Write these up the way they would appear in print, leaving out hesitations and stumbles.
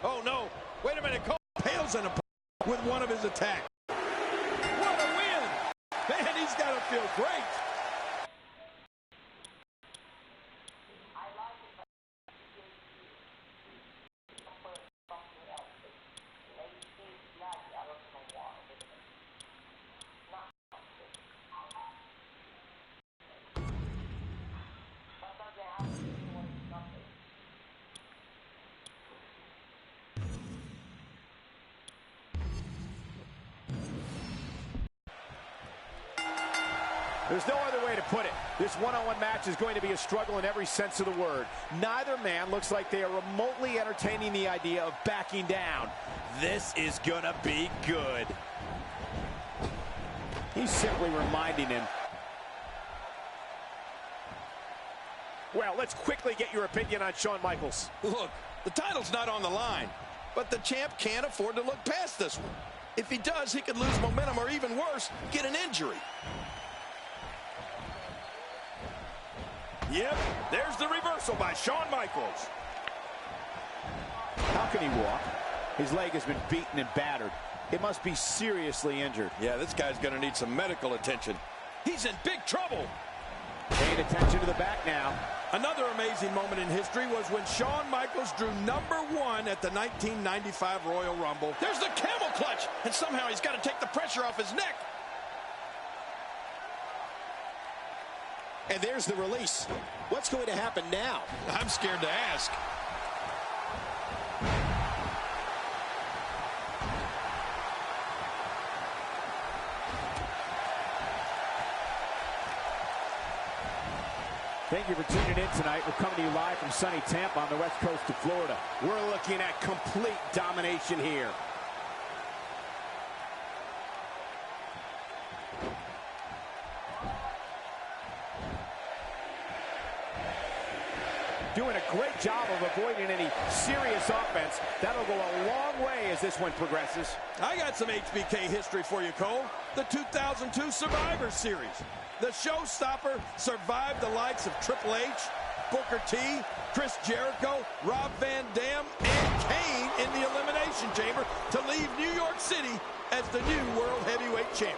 Oh, no. Wait a minute. Cole pales in a with one of his attacks. What a win. Man, he's got to feel great. There's no other way to put it. This one-on-one match is going to be a struggle in every sense of the word. Neither man looks like they are remotely entertaining the idea of backing down. This is gonna be good. He's simply reminding him. Well, let's quickly get your opinion on Shawn Michaels. Look, the title's not on the line, but the champ can't afford to look past this one. If he does, he could lose momentum or even worse, get an injury. Yep, there's the reversal by Shawn Michaels. How can he walk? His leg has been beaten and battered. It must be seriously injured. Yeah, this guy's going to need some medical attention. He's in big trouble. Paying attention to the back now. Another amazing moment in history was when Shawn Michaels drew #1 at the 1995 Royal Rumble. There's the camel clutch, and somehow he's got to take the pressure off his neck. And there's the release. What's going to happen now? I'm scared to ask. Thank you for tuning in tonight. We're coming to you live from sunny Tampa on the west coast of Florida. We're looking at complete domination here. Doing a great job of avoiding any serious offense. That'll go a long way as this one progresses. I got some HBK history for you, Cole. The 2002 Survivor Series. The showstopper survived the likes of Triple H, Booker T, Chris Jericho, Rob Van Dam, and Kane in the Elimination Chamber to leave New York City as the new World Heavyweight Champion.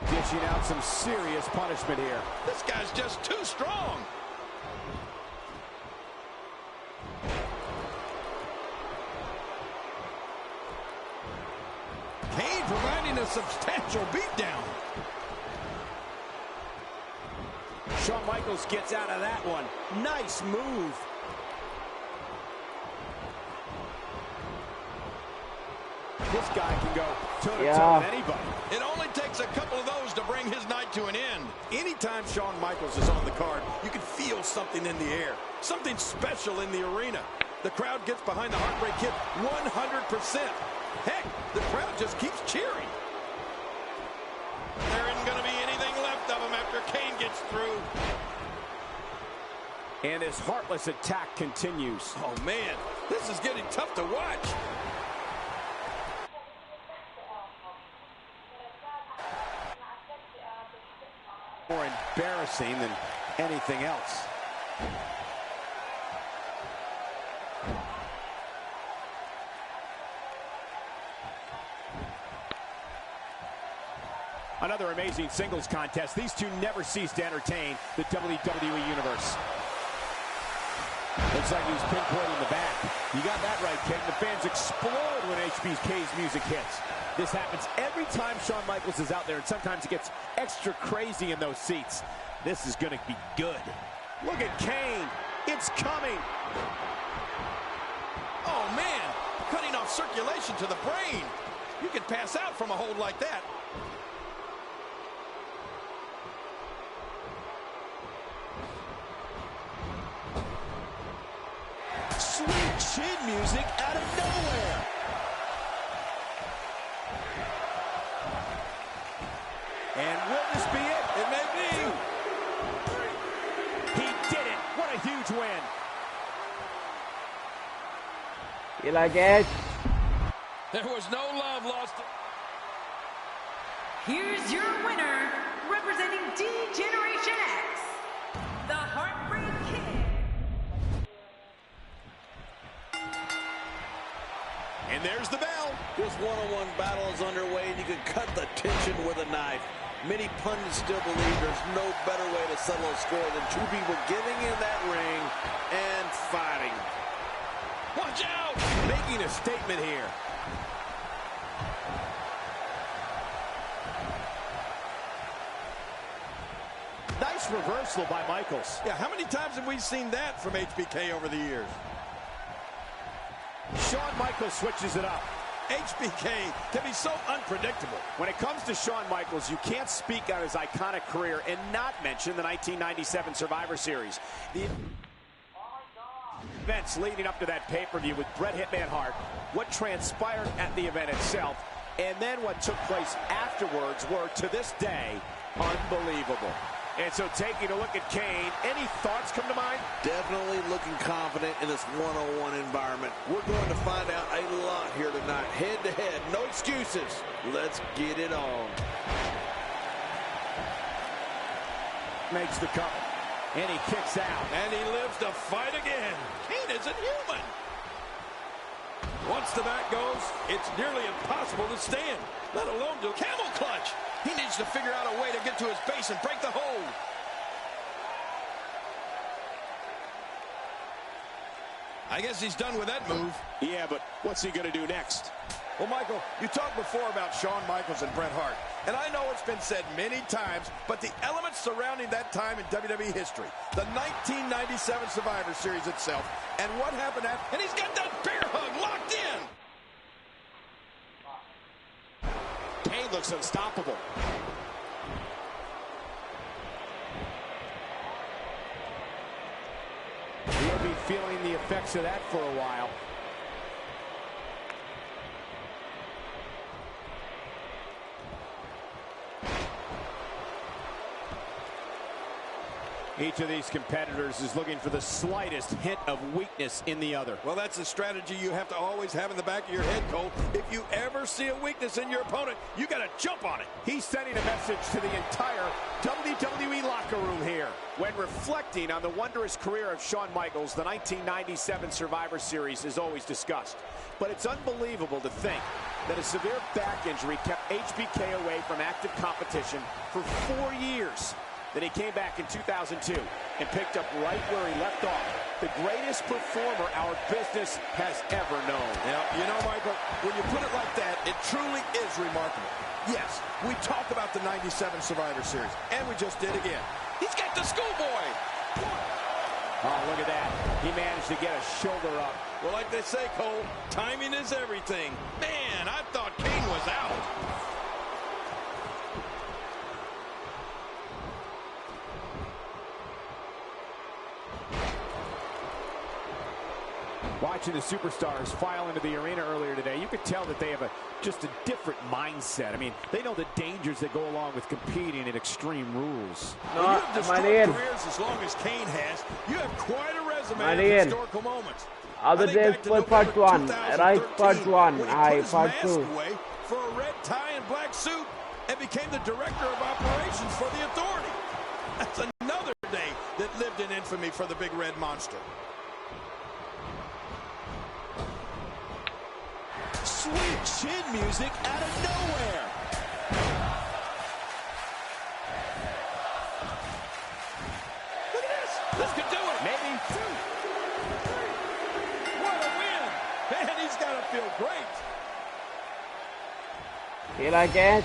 Dishing out some serious punishment here. This guy's just too strong. Kane providing a substantial beatdown. Shawn Michaels gets out of that one. Nice move. This guy can go toe-to-toe with anybody. It only takes a couple of those to bring his night to an end. Anytime Shawn Michaels is on the card, you can feel something in the air. Something special in the arena. The crowd gets behind the Heartbreak Kid 100%. Heck, the crowd just keeps cheering. There isn't going to be anything left of him after Kane gets through. And his heartless attack continues. Oh, man, this is getting tough to watch. More embarrassing than anything else. Another amazing singles contest. These two never cease to entertain the WWE Universe. Looks like he was pinpointing the back. You got that right, Ken. The fans explode when HBK's music hits. This happens every time Shawn Michaels is out there, and sometimes it gets extra crazy in those seats. This is going to be good. Look at Kane. It's coming. Oh, man, cutting off circulation to the brain. You can pass out from a hold like that. Sweet chin music out of nowhere. And will this be it? It may be. He did it. What a huge win. You like it? There was no love lost. Here's your winner, representing one-on-one battle is underway, and you can cut the tension with a knife. Many pundits still believe there's no better way to settle a score than two people getting in that ring and fighting. Watch out! Making a statement here. Nice reversal by Michaels. Yeah, how many times have we seen that from HBK over the years? Shawn Michaels switches it up. HBK can be so unpredictable. When it comes to Shawn Michaels, you can't speak on his iconic career and not mention the 1997 Survivor Series. The events leading up to that pay-per-view with Bret Hitman Hart, what transpired at the event itself, and then what took place afterwards were, to this day, unbelievable. And so taking a look at Kane, any thoughts come to mind? Definitely looking confident in this one-on-one environment. We're going to find out a lot here tonight. Head-to-head, no excuses. Let's get it on. Makes the cover. And he kicks out. And he lives to fight again. Kane isn't human. Once the back goes, it's nearly impossible to stand, let alone do camel clutch. He needs to figure out a way to get to his base and break the hold. I guess he's done with that move. Yeah, but what's he going to do next? Well, Michael, you talked before about Shawn Michaels and Bret Hart. And I know it's been said many times, but the elements surrounding that time in WWE history, the 1997 Survivor Series itself, and what happened after, and he's got that bear hug locked in. Kane looks unstoppable. He'll be feeling the effects of that for a while. Each of these competitors is looking for the slightest hint of weakness in the other. Well, that's a strategy you have to always have in the back of your head, Cole. If you ever see a weakness in your opponent, you got to jump on it. He's sending a message to the entire WWE locker room here. When reflecting on the wondrous career of Shawn Michaels, the 1997 Survivor Series is always discussed. But it's unbelievable to think that a severe back injury kept HBK away from active competition for 4 years. Then he came back in 2002 and picked up right where he left off. The greatest performer our business has ever known. Now, you know, Michael, when you put it like that, it truly is remarkable. Yes, we talk about the 97 Survivor Series, and we just did again. He's got the schoolboy. Oh, look at that. He managed to get a shoulder up. Well, like they say, Cole, timing is everything. Man, I thought Kane was out. Watching the superstars file into the arena earlier today, you could tell that they have just a different mindset. I mean, they know the dangers that go along with competing in extreme rules. Well, you have destroyed careers as long as Kane has. You have quite a resume of historical moments. Other days for part 1, right? Part 1, I part 2. Away for a red tie and black suit and became the director of operations for the Authority. That's another day that lived in infamy for the Big Red Monster. Sweet chin music out of nowhere. Look at this. This could do it. Maybe. 2, 3. What a win. Man, he's got to feel great. You like it?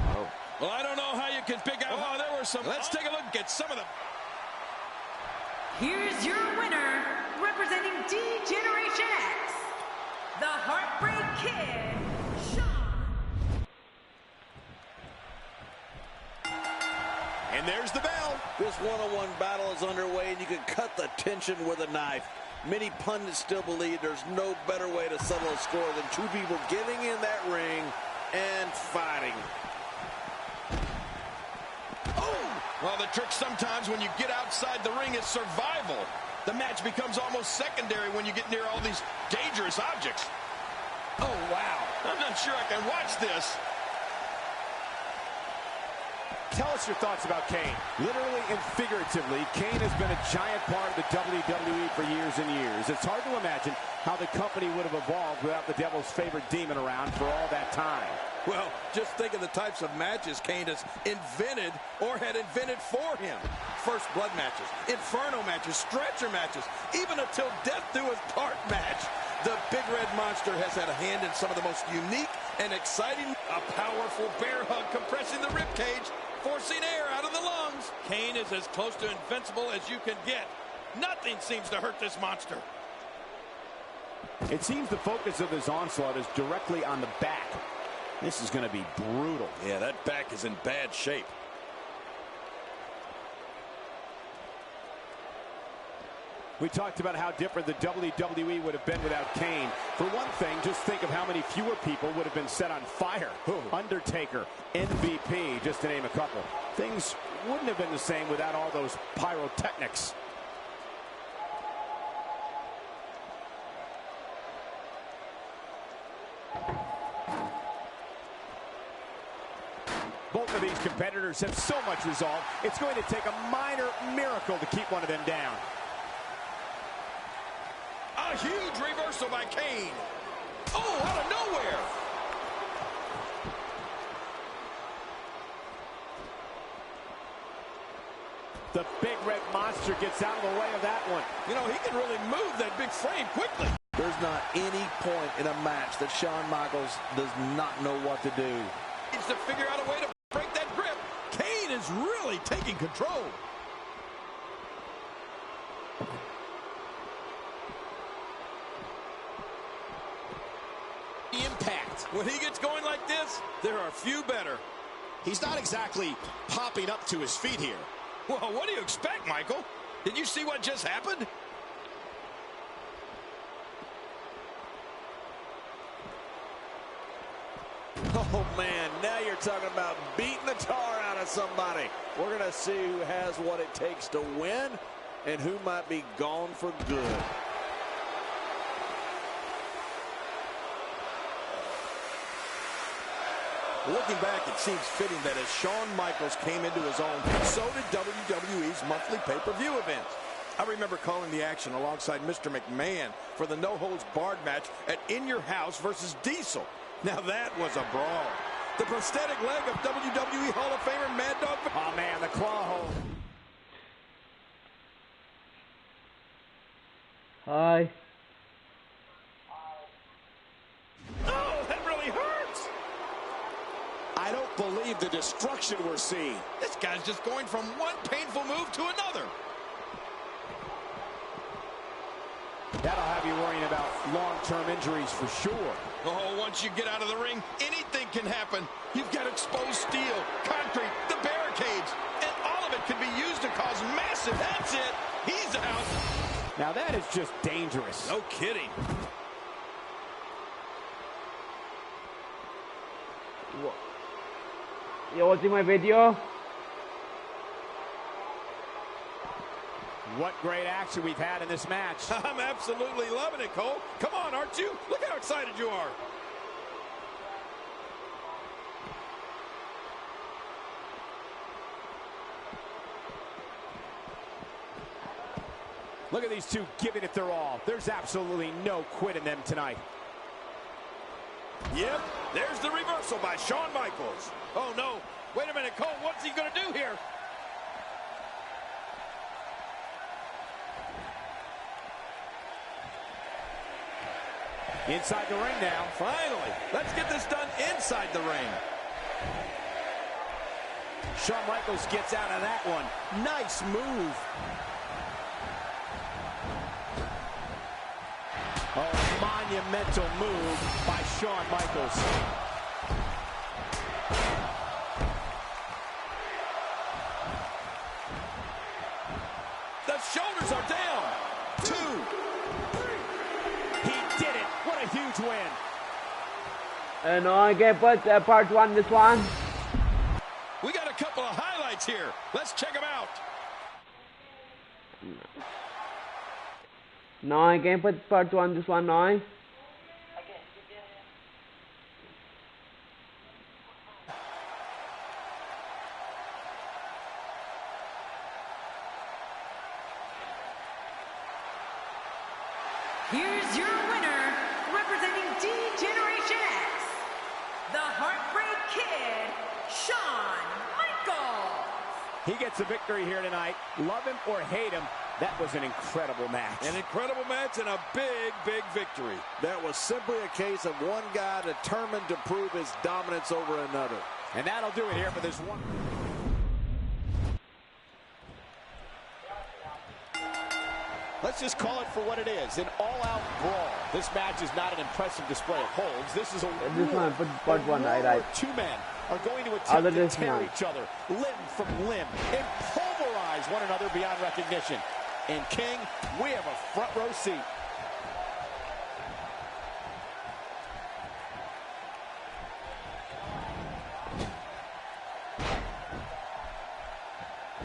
Oh. Well, I don't know how you can pick out. Oh, there were some. Let's take a look at some of them. Here's your winner, representing D-Generation X, the Heartbreak Kid, Shawn. And there's the bell. This one-on-one battle is underway, and you can cut the tension with a knife. Many pundits still believe there's no better way to settle a score than two people getting in that ring and fighting. Well, the trick sometimes when you get outside the ring is survival. The match becomes almost secondary when you get near all these dangerous objects. Oh, wow. I'm not sure I can watch this. tell us your thoughts about Kane. Literally and figuratively, Kane has been a giant part of the WWE for years and years. It's hard to imagine how the company would have evolved without the devil's favorite demon around for all that time. Well, just think of the types of matches Kane has invented or had invented for him. First blood matches, inferno matches, stretcher matches, even a till death do us part match. The Big Red Monster has had a hand in some of the most unique and exciting. A powerful bear hug compressing the ribcage, forcing air out of the lungs. Kane is as close to invincible as you can get. Nothing seems to hurt this monster. It seems the focus of his onslaught is directly on the back. This is going to be brutal. Yeah, that back is in bad shape. We talked about how different the WWE would have been without Kane. For one thing, just think of how many fewer people would have been set on fire. Undertaker, MVP, just to name a couple. Things wouldn't have been the same without all those pyrotechnics. Both of these competitors have so much resolve, it's going to take a minor miracle to keep one of them down. A huge reversal by Kane. Oh, out of nowhere. The Big Red Monster gets out of the way of that one. You know, he can really move that big frame quickly. There's not any point in a match that Shawn Michaels does not know what to do. Needs to figure out a way to break that grip. Kane is really taking control. Impact. When he gets going like this, there are few better. He's not exactly popping up to his feet here. Well, what do you expect, Michael? Did you see what just happened? Oh, man, now you're talking about beating the tar out of somebody. We're going to see who has what it takes to win and who might be gone for good. Looking back, it seems fitting that as Shawn Michaels came into his own, so did WWE's monthly pay-per-view events. I remember calling the action alongside Mr. McMahon for the no-holds-barred match at In Your House versus Diesel. Now that was a brawl. The prosthetic leg of WWE Hall of Famer Mad Dog. Oh, man, the claw hold. Hi. Oh, that really hurts. I don't believe the destruction we're seeing. This guy's just going from one painful move to another. That'll have you worrying about long-term injuries for sure. Oh, once you get out of the ring, anything can happen. You've got exposed steel, concrete, the barricades, and all of it can be used to cause massive. That's it. He's out. Now that is just dangerous. No kidding. You're watching my video? What great action we've had in this match. I'm absolutely loving it, Cole. Come on, aren't you? Look how excited you are. Look at these two giving it their all. There's absolutely no quit in them tonight. Yep, there's the reversal by Shawn Michaels. Oh, no. Wait a minute, Cole. What's he going to do here? Inside the ring now. Finally. Let's get this done inside the ring. Shawn Michaels gets out of that one. Nice move. Oh, monumental move by Shawn Michaels. The shoulders are down. 2, 3. He did it. What a huge win. And I can put part 1 this one. We got a couple of highlights here. Let's check them out. Now I can put part 1 this one now. Kid, Shawn Michaels. He gets a victory here tonight. Love him or hate him, that was an incredible match. An incredible match and a big, big victory. That was simply a case of one guy determined to prove his dominance over another. And that'll do it here for this one. Let's just call it for what it is, an all-out brawl. This match is not an impressive display of holds. This is a This one, part one, right. Two men are going to attempt to tear man. each other limb from limb and pulverize one another beyond recognition. And King, we have a front row seat.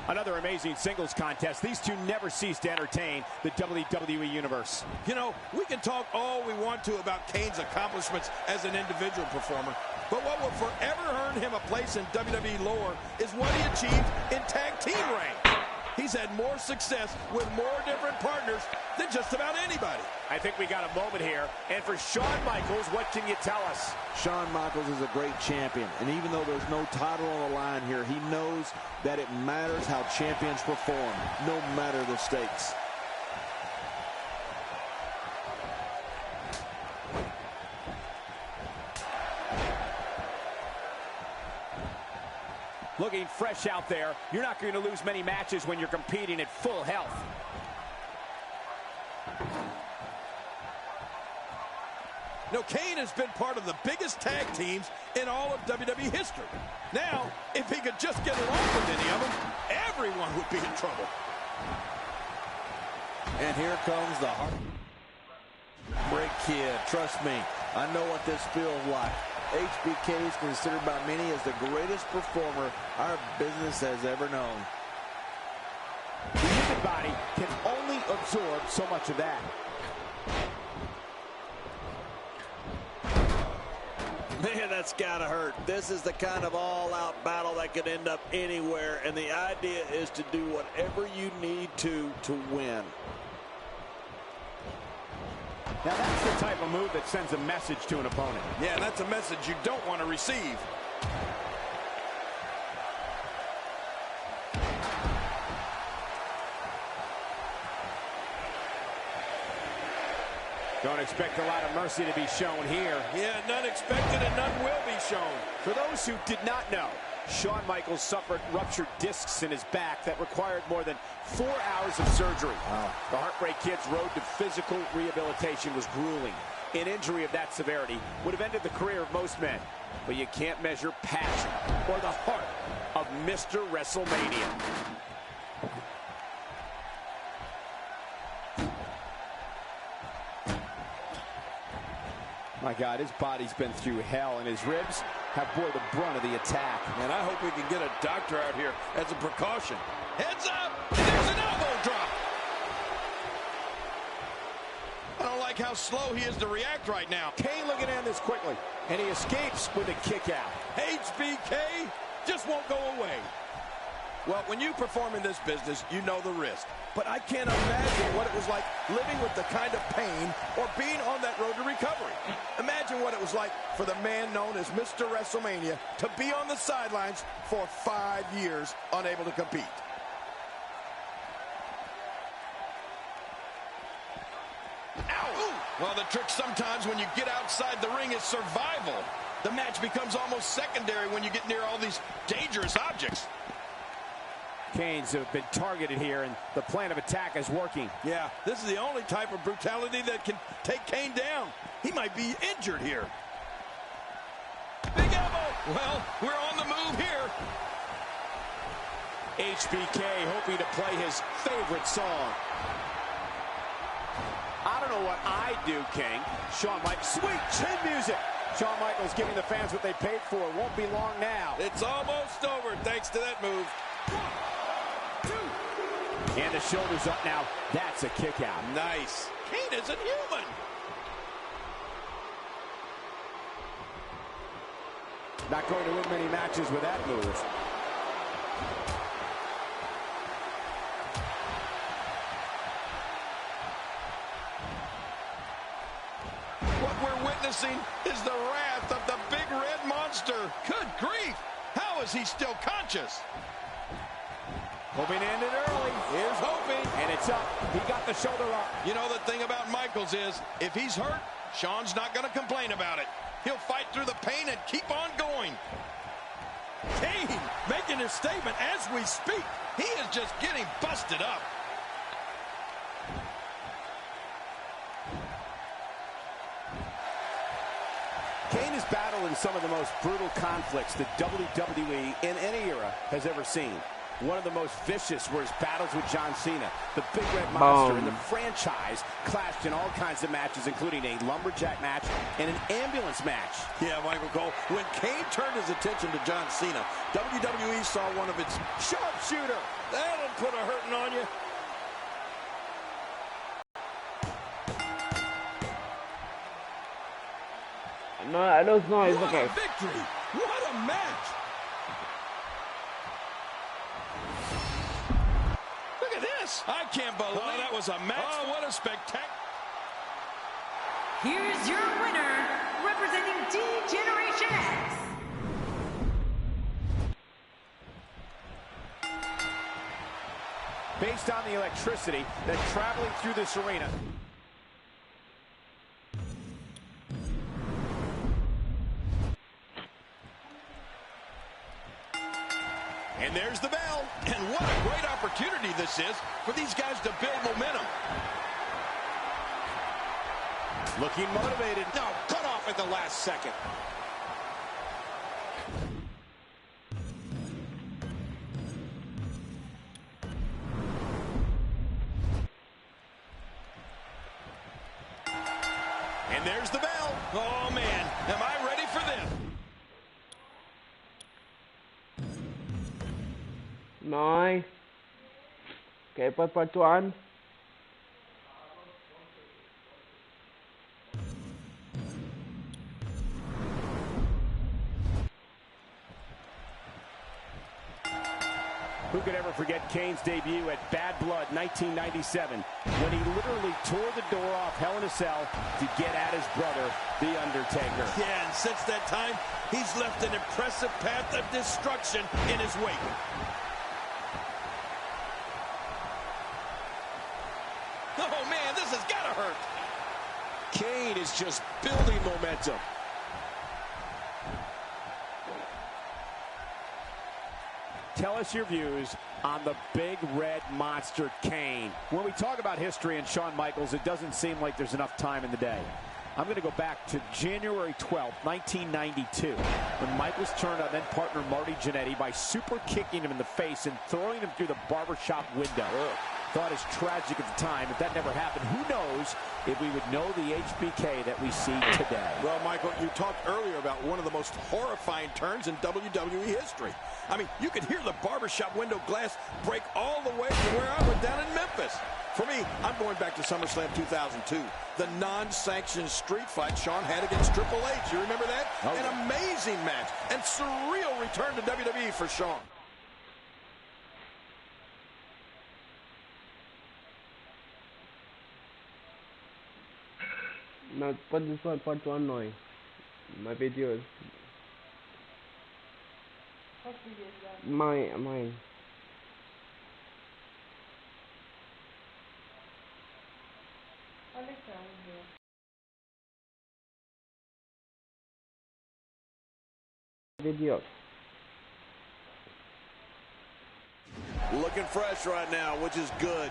Another amazing singles contest. These two never cease to entertain the WWE Universe. You know, we can talk all we want to about Kane's accomplishments as an individual performer, but what will forever earn him a place in WWE lore is what he achieved in tag team rank. He's had more success with more different partners than just about anybody. I think we got a moment here. And for Shawn Michaels, what can you tell us? Shawn Michaels is a great champion, and even though there's no title on the line here, he knows that it matters how champions perform, no matter the stakes. Looking fresh out there. You're not going to lose many matches when you're competing at full health. No, Kane has been part of the biggest tag teams in all of WWE history. Now, if he could just get along with any of them, everyone would be in trouble. And here comes the Heartbreak Kid. Trust me, I know what this feels like. HBK is considered by many as the greatest performer our business has ever known. The human body can only absorb so much of that. Man, that's gotta hurt. This is the kind of all-out battle that could end up anywhere, and the idea is to do whatever you need to win. Now that's the type of move that sends a message to an opponent. Yeah, and that's a message you don't want to receive. Don't expect a lot of mercy to be shown here. Yeah, none expected and none will be shown. For those who did not know, Shawn Michaels suffered ruptured discs in his back that required more than 4 hours of surgery. Wow. The Heartbreak Kid's road to physical rehabilitation was grueling. An injury of that severity would have ended the career of most men. But you can't measure passion or the heart of Mr. WrestleMania. My God, his body's been through hell, and his ribs have bore the brunt of the attack. And I hope we can get a doctor out here as a precaution. Heads up! There's an elbow drop! I don't like how slow he is to react right now. Kane looking to end this quickly, and he escapes with a kick out. HBK just won't go away. Well, when you perform in this business, you know the risk. But I can't imagine what it was like living with the kind of pain or being on that road to recovery. Imagine what it was like for the man known as Mr. WrestleMania to be on the sidelines for 5 years, unable to compete. Ow! Well, the trick sometimes when you get outside the ring is survival. The match becomes almost secondary when you get near all these dangerous objects. Canes have been targeted here, and the plan of attack is working. Yeah, this is the only type of brutality that can take Kane down. He might be injured here. Big elbow. Well, we're on the move here. HBK hoping to play his favorite song. I don't know what I'd do, King. Shawn Michaels, sweet chin music. Shawn Michaels giving the fans what they paid for. Won't be long now. It's almost over thanks to that move. 1, 2. And the shoulders up now. That's a kick out. Nice. Kane isn't human. Not going to win many matches with that move. What we're witnessing is the wrath of the Big Red Monster. monster. Good grief. How is he still conscious? Hoping to end it early. Here's hoping. And it's up. He got the shoulder up. You know, the thing about Michaels is, if he's hurt, Shawn's not going to complain about it. He'll fight through the pain and keep on going. Kane making his statement as we speak. He is just getting busted up. Kane has battled in some of the most brutal conflicts the WWE in any era has ever seen. One of the most vicious were his battles with John Cena. The Big Red Monster and the franchise clashed in all kinds of matches, including a lumberjack match and an ambulance match. Yeah, Michael Cole, when Kane turned his attention to John Cena, WWE saw one of its Sharpshooter. That'll put a hurting on you. No, I don't know. It's What okay. a victory! What a match! Look at this! I can't believe that was a match. Oh, what a spectacular! Here's your winner, representing D-Generation X. Based on the electricity that's traveling through this arena. And there's the bell. And what a great opportunity this is for these guys to build momentum. Looking motivated. No, cut off at the last second. And there's the bell. Oh, man, am I ready for this? Nice. Okay, part one. Who could ever forget Kane's debut at Bad Blood 1997 when he literally tore the door off Hell in a Cell to get at his brother, The Undertaker. Yeah, and since that time, he's left an impressive path of destruction in his wake. Oh, man, this has got to hurt. Kane is just building momentum. Tell us your views on the Big Red Monster Kane. When we talk about history and Shawn Michaels, it doesn't seem like there's enough time in the day. I'm going to go back to January 12th, 1992, when Michaels turned on then-partner Marty Jannetty by super kicking him in the face and throwing him through the barbershop window. Thought as tragic at the time. If that never happened, who knows if we would know the HBK that we see today. Well, Michael, you talked earlier about one of the most horrifying turns in WWE history. I mean, you could hear the barbershop window glass break all the way from where I was down in Memphis. For me, I'm going back to SummerSlam 2002, the non-sanctioned street fight Shawn had against Triple H. You remember that? Oh, An amazing match and surreal return to WWE for Shawn. Now put this one part one now. My videos. What video is that? Mine. Alexa, here. Video. Looking fresh right now, which is good.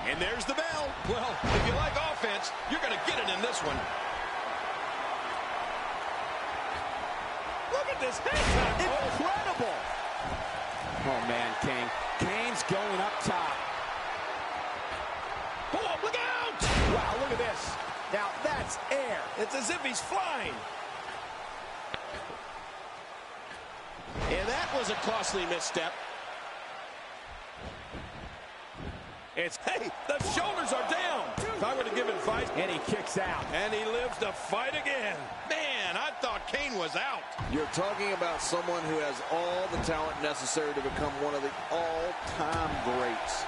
And there's the bell. Well, if you like offense, you're going to get it in this one. Look at this hang time. Incredible! Oh, man, Kane's going up top. Oh, look out! Wow, look at this. Now, that's air. It's as if he's flying. And that was a costly misstep. Hey, the shoulders are down. If I were to give advice. And he kicks out. And he lives to fight again. Man, I thought Kane was out. You're talking about someone who has all the talent necessary to become one of the all-time greats.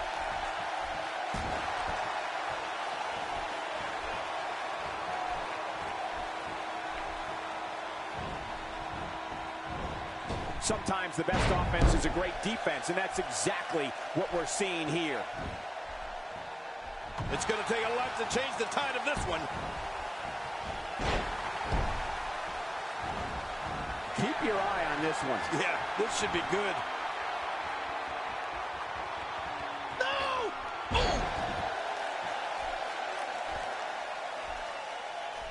Sometimes the best offense is a great defense, and that's exactly what we're seeing here. It's going to take a lot to change the tide of this one. Keep your eye on this one. Yeah, this should be good. No! Oh!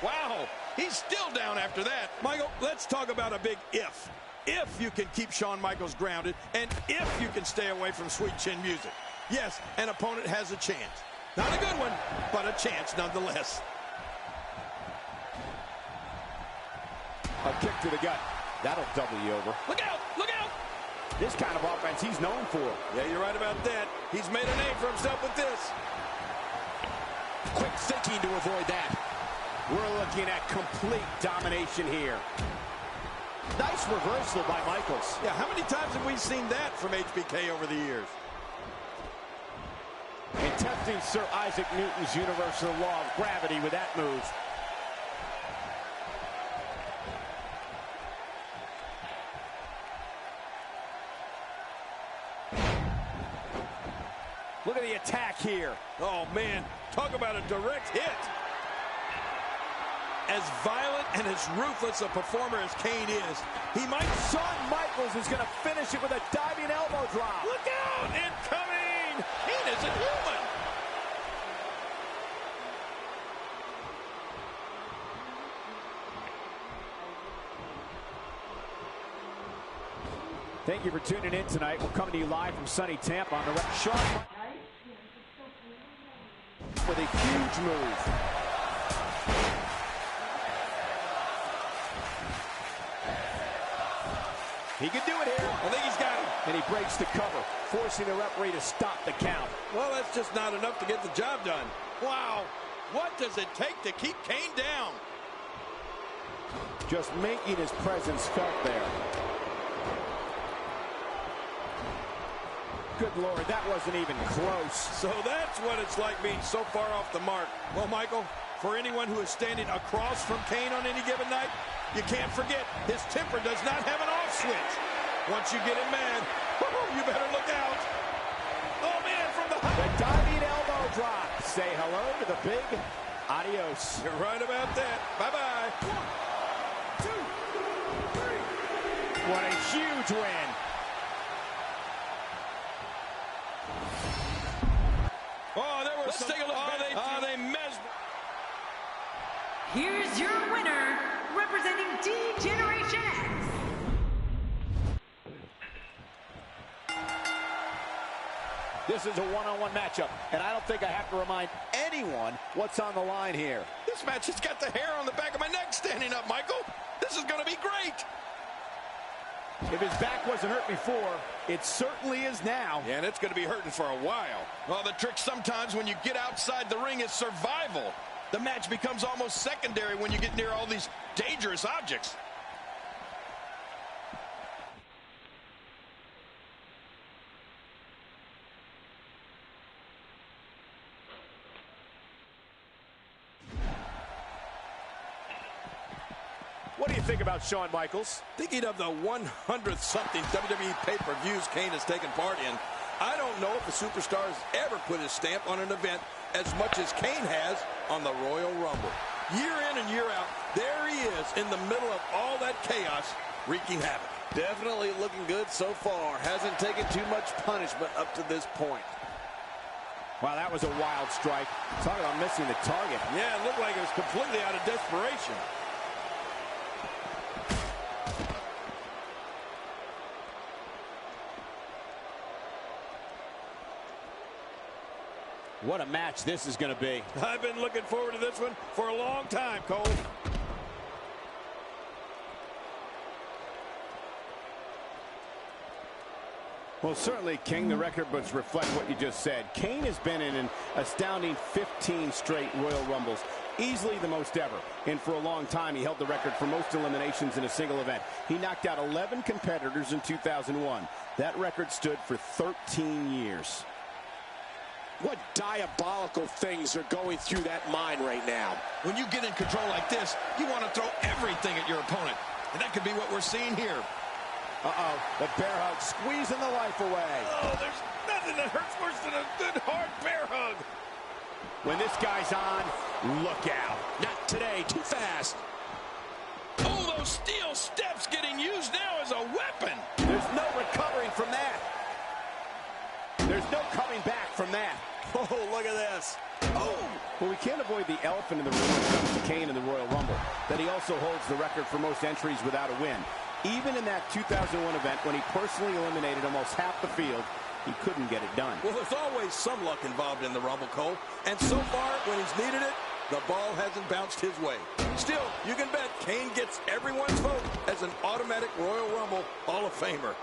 Wow, he's still down after that. Michael, let's talk about a big if. If you can keep Shawn Michaels grounded, and if you can stay away from Sweet Chin Music. Yes, an opponent has a chance. Not a good one, but a chance nonetheless. A kick to the gut. That'll double you over. Look out! Look out! This kind of offense he's known for. Yeah, you're right about that. He's made a name for himself with this. Quick thinking to avoid that. We're looking at complete domination here. Nice reversal by Michaels. Yeah, how many times have we seen that from HBK over the years? And testing Sir Isaac Newton's universal law of gravity with that move. Look at the attack here. Oh, man, talk about a direct hit. As violent and as ruthless a performer as Kane is, he might... Shawn Michaels is going to finish it with a diving elbow drop. Look out! Incoming! Kane isn't human! Thank you for tuning in tonight. We're coming to you live from sunny Tampa on the Shawn with a huge move. He can do it here. I think he's got it. And he breaks the cover, forcing the referee to stop the count. Well, that's just not enough to get the job done. Wow. What does it take to keep Kane down? Just making his presence felt there. Good Lord, that wasn't even close. So that's what it's like being so far off the mark. Well, Michael, for anyone who is standing across from Kane on any given night, you can't forget, his temper does not have an off switch. Once you get him mad, you better look out. Oh, man, from the high. The diving elbow drop. Say hello to the big adios. You're right about that. Bye-bye. 1, 2, 3. What a huge win. Oh, there was some... Take a look. They mesmerized. Here's your winner, representing D-Generation X. This is a one-on-one matchup, and I don't think I have to remind anyone what's on the line here. This match has got the hair on the back of my neck standing up, Michael. This is going to be great. If his back wasn't hurt before, it certainly is now. Yeah, and it's going to be hurting for a while. Well, the trick sometimes when you get outside the ring is survival. The match becomes almost secondary when you get near all these dangerous objects. What do you think about Shawn Michaels? Thinking of the 100th something WWE pay-per-views Kane has taken part in, I don't know if a superstar has ever put his stamp on an event as much as Kane has on the Royal Rumble. Year in and year out, there he is in the middle of all that chaos, wreaking havoc. Definitely looking good so far. Hasn't taken too much punishment up to this point. Wow, that was a wild strike. Talk about missing the target. Yeah, it looked like it was completely out of desperation. What a match this is going to be. I've been looking forward to this one for a long time, Cole. Well, certainly, King, the record books reflect what you just said. Kane has been in an astounding 15 straight Royal Rumbles, easily the most ever. And for a long time, he held the record for most eliminations in a single event. He knocked out 11 competitors in 2001. That record stood for 13 years. What diabolical things are going through that mind right now? When you get in control like this, you want to throw everything at your opponent. And that could be what we're seeing here. Uh-oh, the bear hug squeezing the life away. Oh, there's nothing that hurts worse than a good hard bear hug. When this guy's on, look out. Not today, too fast. Oh, those steel steps getting used now as a weapon. There's no recovering from that. There's no coming back from that. Oh, look at this. Oh! Well, we can't avoid the elephant in the room when it comes to Kane in the Royal Rumble, that he also holds the record for most entries without a win. Even in that 2001 event, when he personally eliminated almost half the field, he couldn't get it done. Well, there's always some luck involved in the Rumble, Cole. And so far, when he's needed it, the ball hasn't bounced his way. Still, you can bet Kane gets everyone's vote as an automatic Royal Rumble Hall of Famer.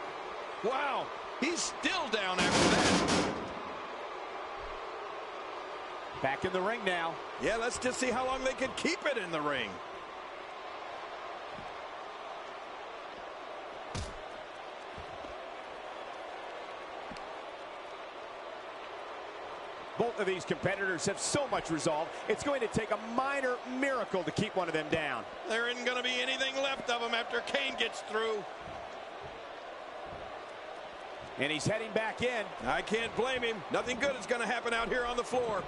Wow, he's still down after that. Back in the ring now. Yeah, let's just see how long they can keep it in the ring. Both of these competitors have so much resolve, it's going to take a minor miracle to keep one of them down. There isn't going to be anything left of him after Kane gets through. And he's heading back in. I can't blame him. Nothing good is going to happen out here on the floor.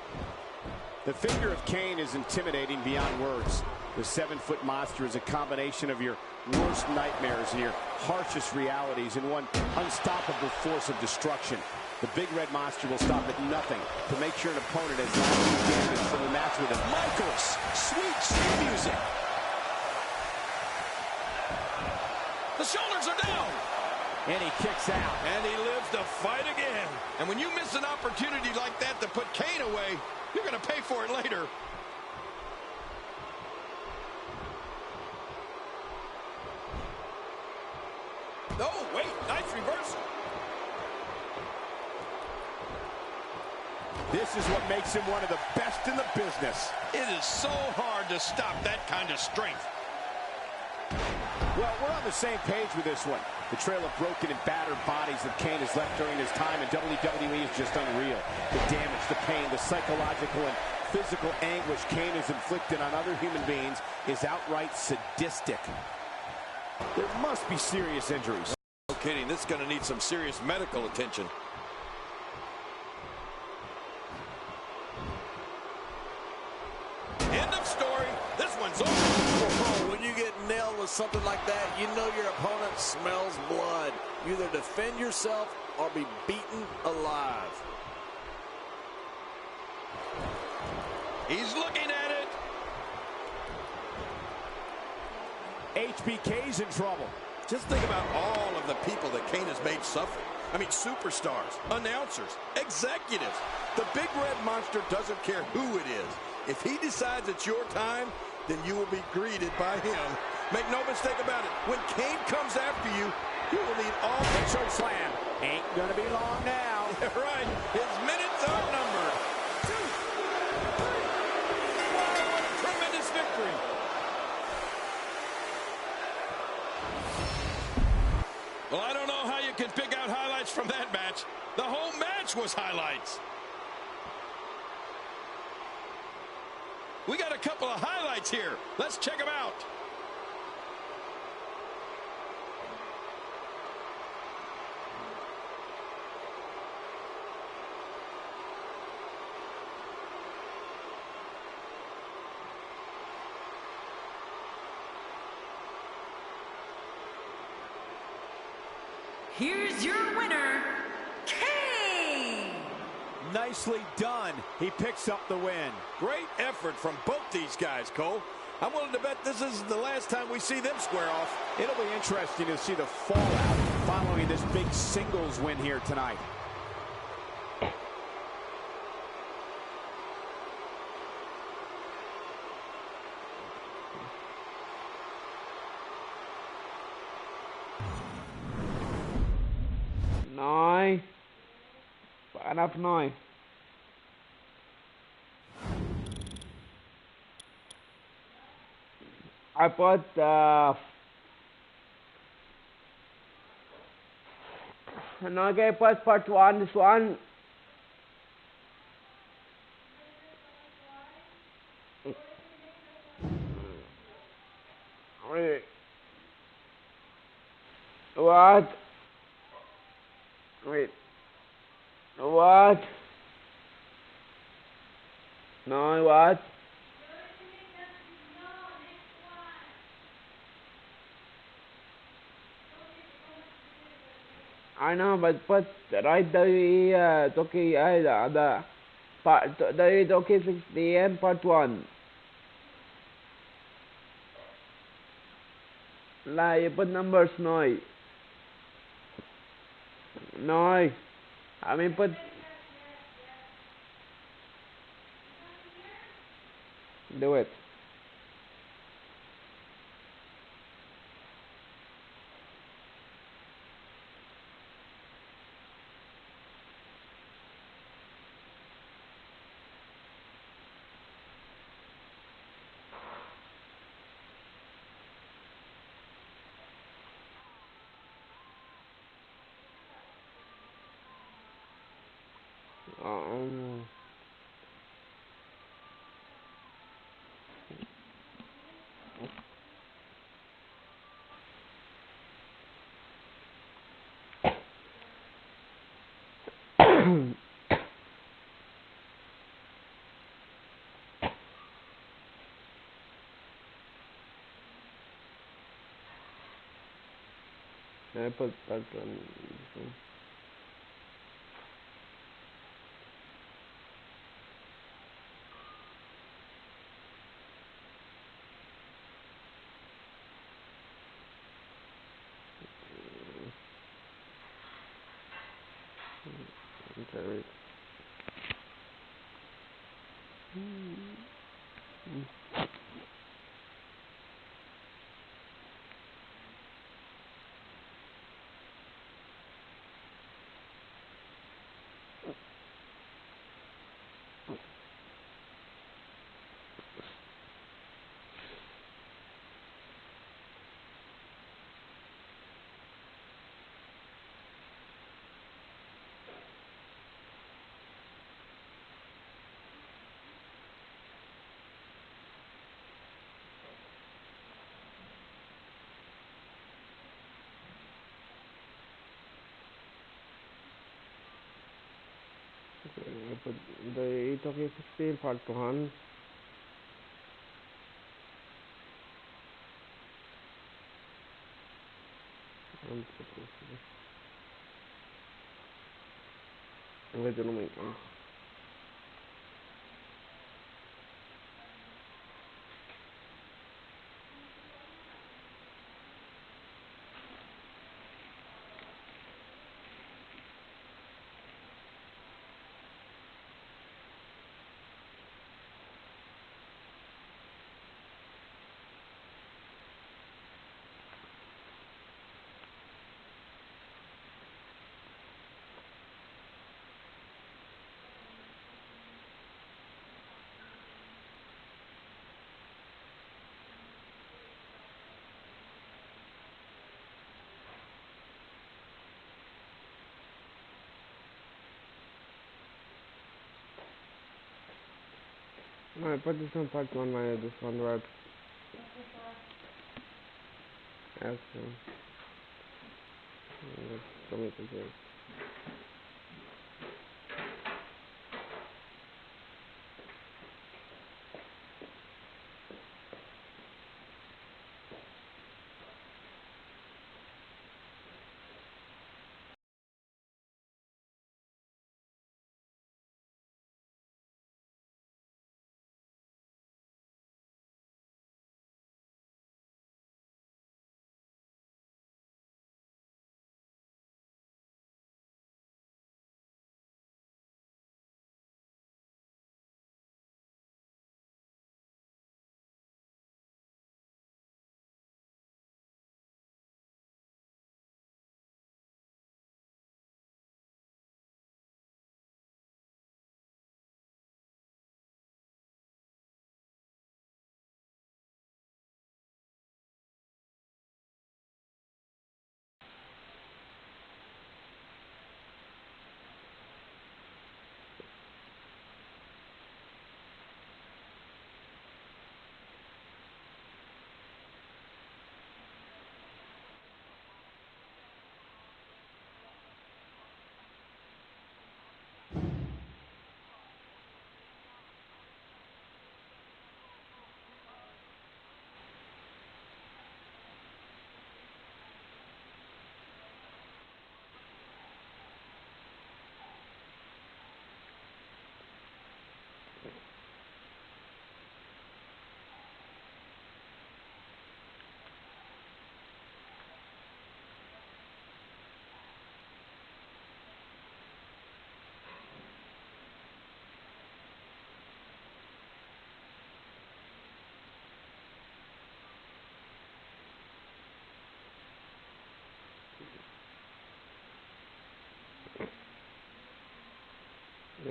The figure of Kane is intimidating beyond words. The 7-foot monster is a combination of your worst nightmares and your harshest realities in one unstoppable force of destruction. The big red monster will stop at nothing to make sure an opponent has lasting damage from the match with him. Michaels, sweet music. The shoulders are down. And he kicks out. And he lives to fight again. And when you miss an opportunity like that to put Kane away, you're going to pay for it later. Oh, wait, nice reversal. This is what makes him one of the best in the business. It is so hard to stop that kind of strength. Well, we're on the same page with this one. The trail of broken and battered bodies that Kane has left during his time in WWE is just unreal. The damage, the pain, the psychological and physical anguish Kane has inflicted on other human beings is outright sadistic. There must be serious injuries. No kidding, this is going to need some serious medical attention. End of story. This one's over. Oh, when you get nailed with something like that, you know your opponent smells blood. You either defend yourself or be beaten alive. He's looking at it. HBK's in trouble. Just think about all of the people that Kane has made suffer. I mean, superstars, announcers, executives. The big red monster doesn't care who it is. If he decides it's your time, then you will be greeted by him. Make no mistake about it. When Kane comes after you, you will need all the choke slam. Ain't gonna be long now. Right. His minutes are numbered. 2, 3. Wow, what a tremendous victory. Well, I don't know how you can pick out highlights from that match. The whole match was highlights. We got a couple of highlights here. Let's check them out. Here's your winner, Kane! Nicely done. He picks up the win. Great effort from both these guys, Cole. I'm willing to bet this is the last time we see them square off. It'll be interesting to see the fallout following this big singles win here tonight. Nice. Enough noise. I put okay, first part one, this one What? Wait. What? No, what? I know, but right the Toki the part the Toki 60 and part 1. Là you put numbers no. No. I mean put do it. Um, I put part 1. Okay. I put the Toki 16 part 1. Wait a minute. No, I put this on part 1, this one word. As let's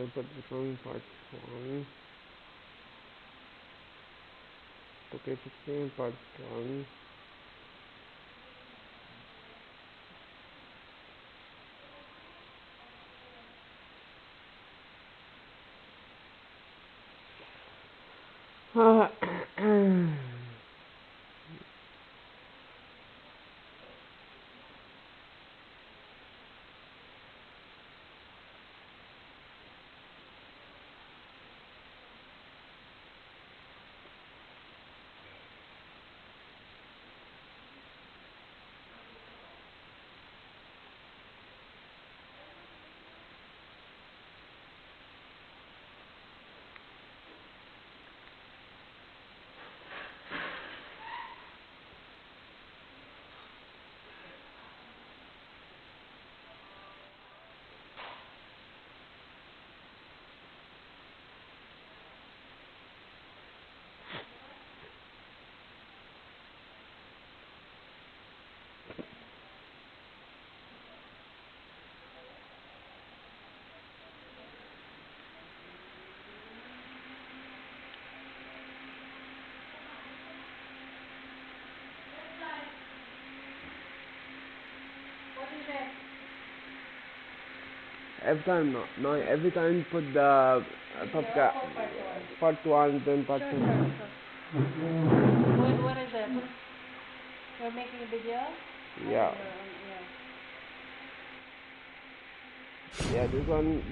But becoming part 1. 2K16 part 1. Every time, no, every time you put the part 1, then part 2. Sure. What is it? You're making a video? Yeah. Yeah, this one.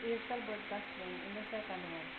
You're still broadcasting in the second one.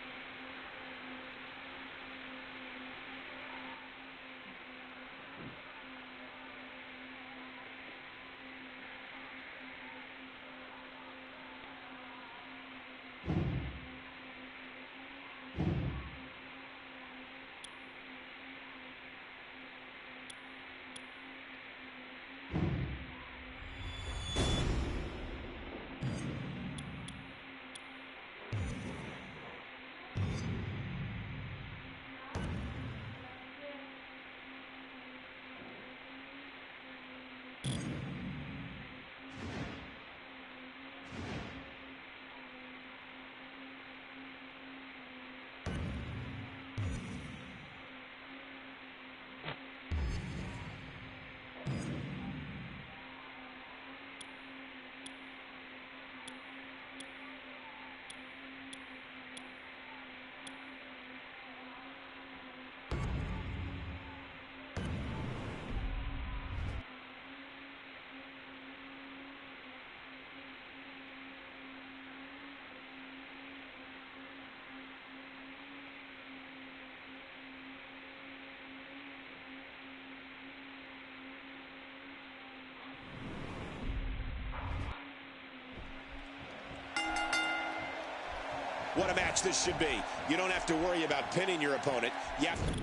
What a match this should be. You don't have to worry about pinning your opponent. You have to...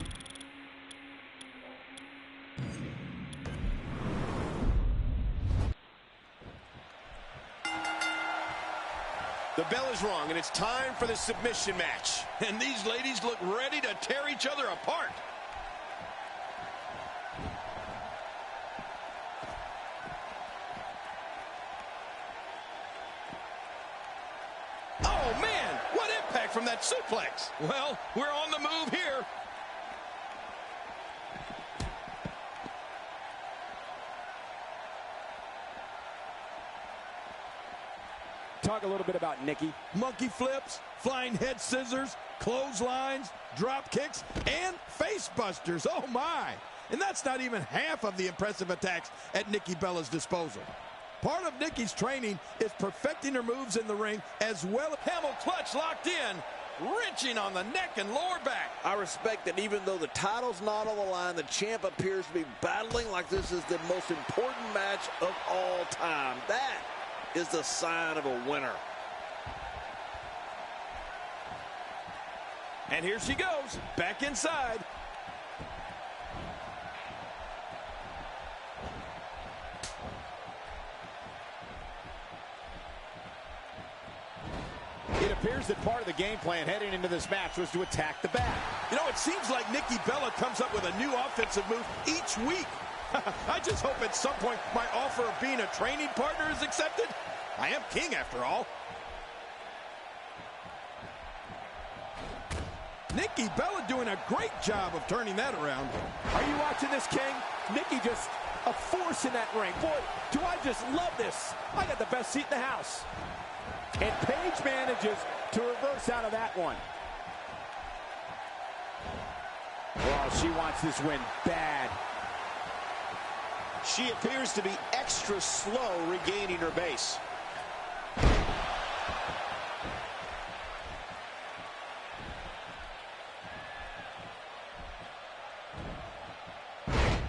The bell is rung, and it's time for the submission match. And these ladies look ready to tear each other apart. Oh, man, what impact from that suplex. Well, we're on the move here. Talk a little bit about Nikki. Monkey flips, flying head scissors, clotheslines, drop kicks, and face busters. Oh, my. And that's not even half of the impressive attacks at Nikki Bella's disposal. Part of Nikki's training is perfecting her moves in the ring, as well as camel clutch locked in, wrenching on the neck and lower back. I respect that even though the title's not on the line, the champ appears to be battling like this is the most important match of all time. That is the sign of a winner. And here she goes, back inside. It appears that part of the game plan heading into this match was to attack the back. You know, it seems like Nikki Bella comes up with a new offensive move each week. I just hope at some point my offer of being a training partner is accepted. I am king after all. Nikki Bella doing a great job of turning that around. Are you watching this, King? Nikki just a force in that ring. Boy, do I just love this. I got the best seat in the house. And Paige manages to reverse out of that one. Well, she wants this win bad. She appears to be extra slow regaining her base.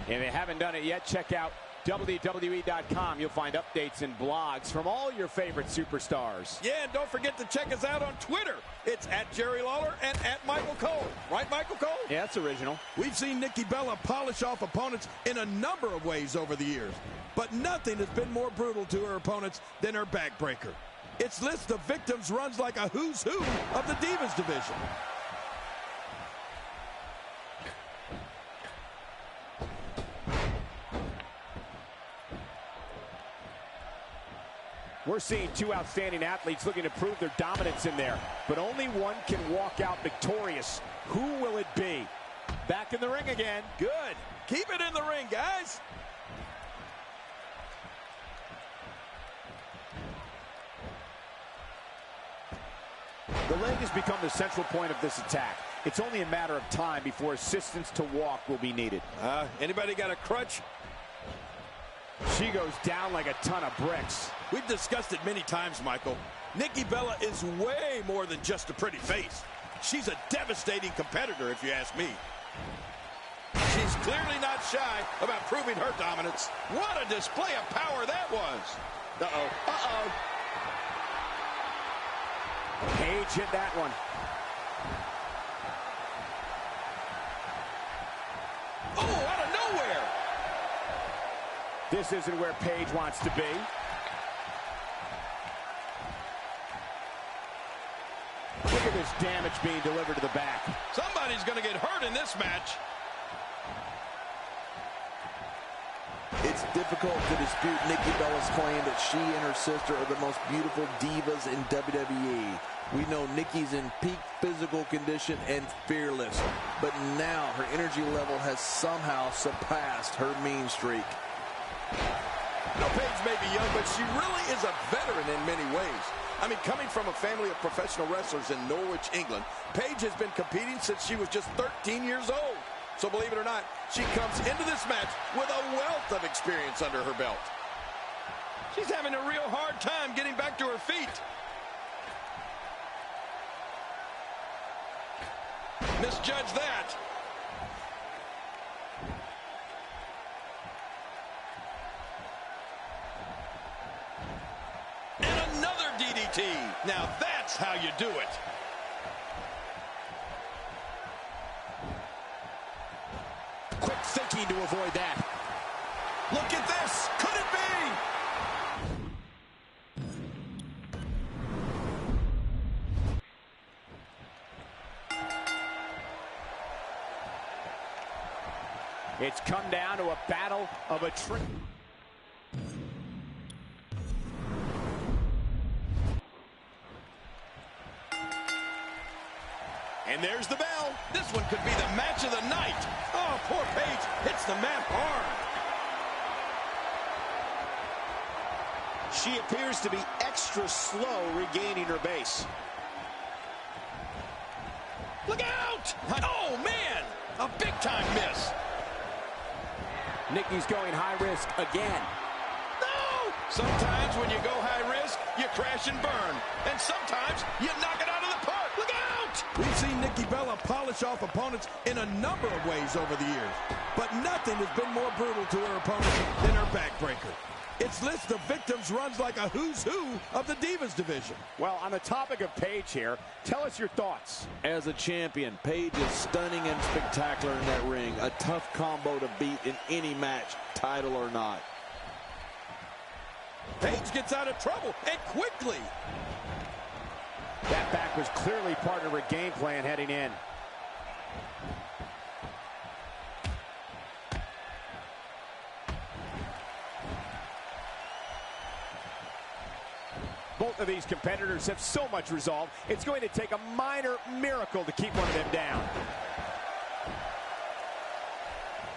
If you haven't done it yet, check out WWE.com. You'll find updates and blogs from all your favorite superstars. Yeah, and don't forget to check us out on Twitter. It's at Jerry Lawler and at Michael Cole. Right, Michael Cole? Yeah, that's original. We've seen Nikki Bella polish off opponents in a number of ways over the years, but nothing has been more brutal to her opponents than her backbreaker. Its list of victims runs like a who's who of the Divas division. We're seeing two outstanding athletes looking to prove their dominance in there, but only one can walk out victorious. Who will it be? Back in the ring again. Good. Keep it in the ring, guys. The leg has become the central point of this attack. It's only a matter of time before assistance to walk will be needed. Anybody got a crutch? She goes down like a ton of bricks. We've discussed it many times, Michael. Nikki Bella is way more than just a pretty face. She's a devastating competitor, if you ask me. She's clearly not shy about proving her dominance. What a display of power that was. Uh-oh. Uh-oh. Paige hit that one. Oh, out of nowhere. This isn't where Paige wants to be. Look at this damage being delivered to the back. Somebody's going to get hurt in this match. It's difficult to dispute Nikki Bella's claim that she and her sister are the most beautiful divas in WWE. We know Nikki's in peak physical condition and fearless, but now her energy level has somehow surpassed her mean streak. Now, Paige may be young, but she really is a veteran in many ways. I mean, coming from a family of professional wrestlers in Norwich, England, Paige has been competing since she was just 13 years old. So believe it or not, she comes into this match with a wealth of experience under her belt. She's having a real hard time getting back to her feet. Misjudged that. And another DDT. Now that's how you do it. Quick thinking to avoid that. Look at this. Could it be? It's come down to a battle of attrition. And there's the bell. This one could be the match of the night. Oh, poor Paige hits the mat hard. She appears to be extra slow regaining her base. Look out! Oh, man! A big-time miss. Nikki's going high risk again. No! Sometimes when you go high risk, you crash and burn. And sometimes you knock it out of the park. Look out! We've seen Nikki Bella polish off opponents in a number of ways over the years. But nothing has been more brutal to her opponent than her backbreaker. Its list of victims runs like a who's who of the Divas division. Well, on the topic of Paige here, tell us your thoughts. As a champion, Paige is stunning and spectacular in that ring. A tough combo to beat in any match, title or not. Paige gets out of trouble, and quickly. That back was clearly part of her game plan heading in. Both of these competitors have so much resolve, it's going to take a minor miracle to keep one of them down.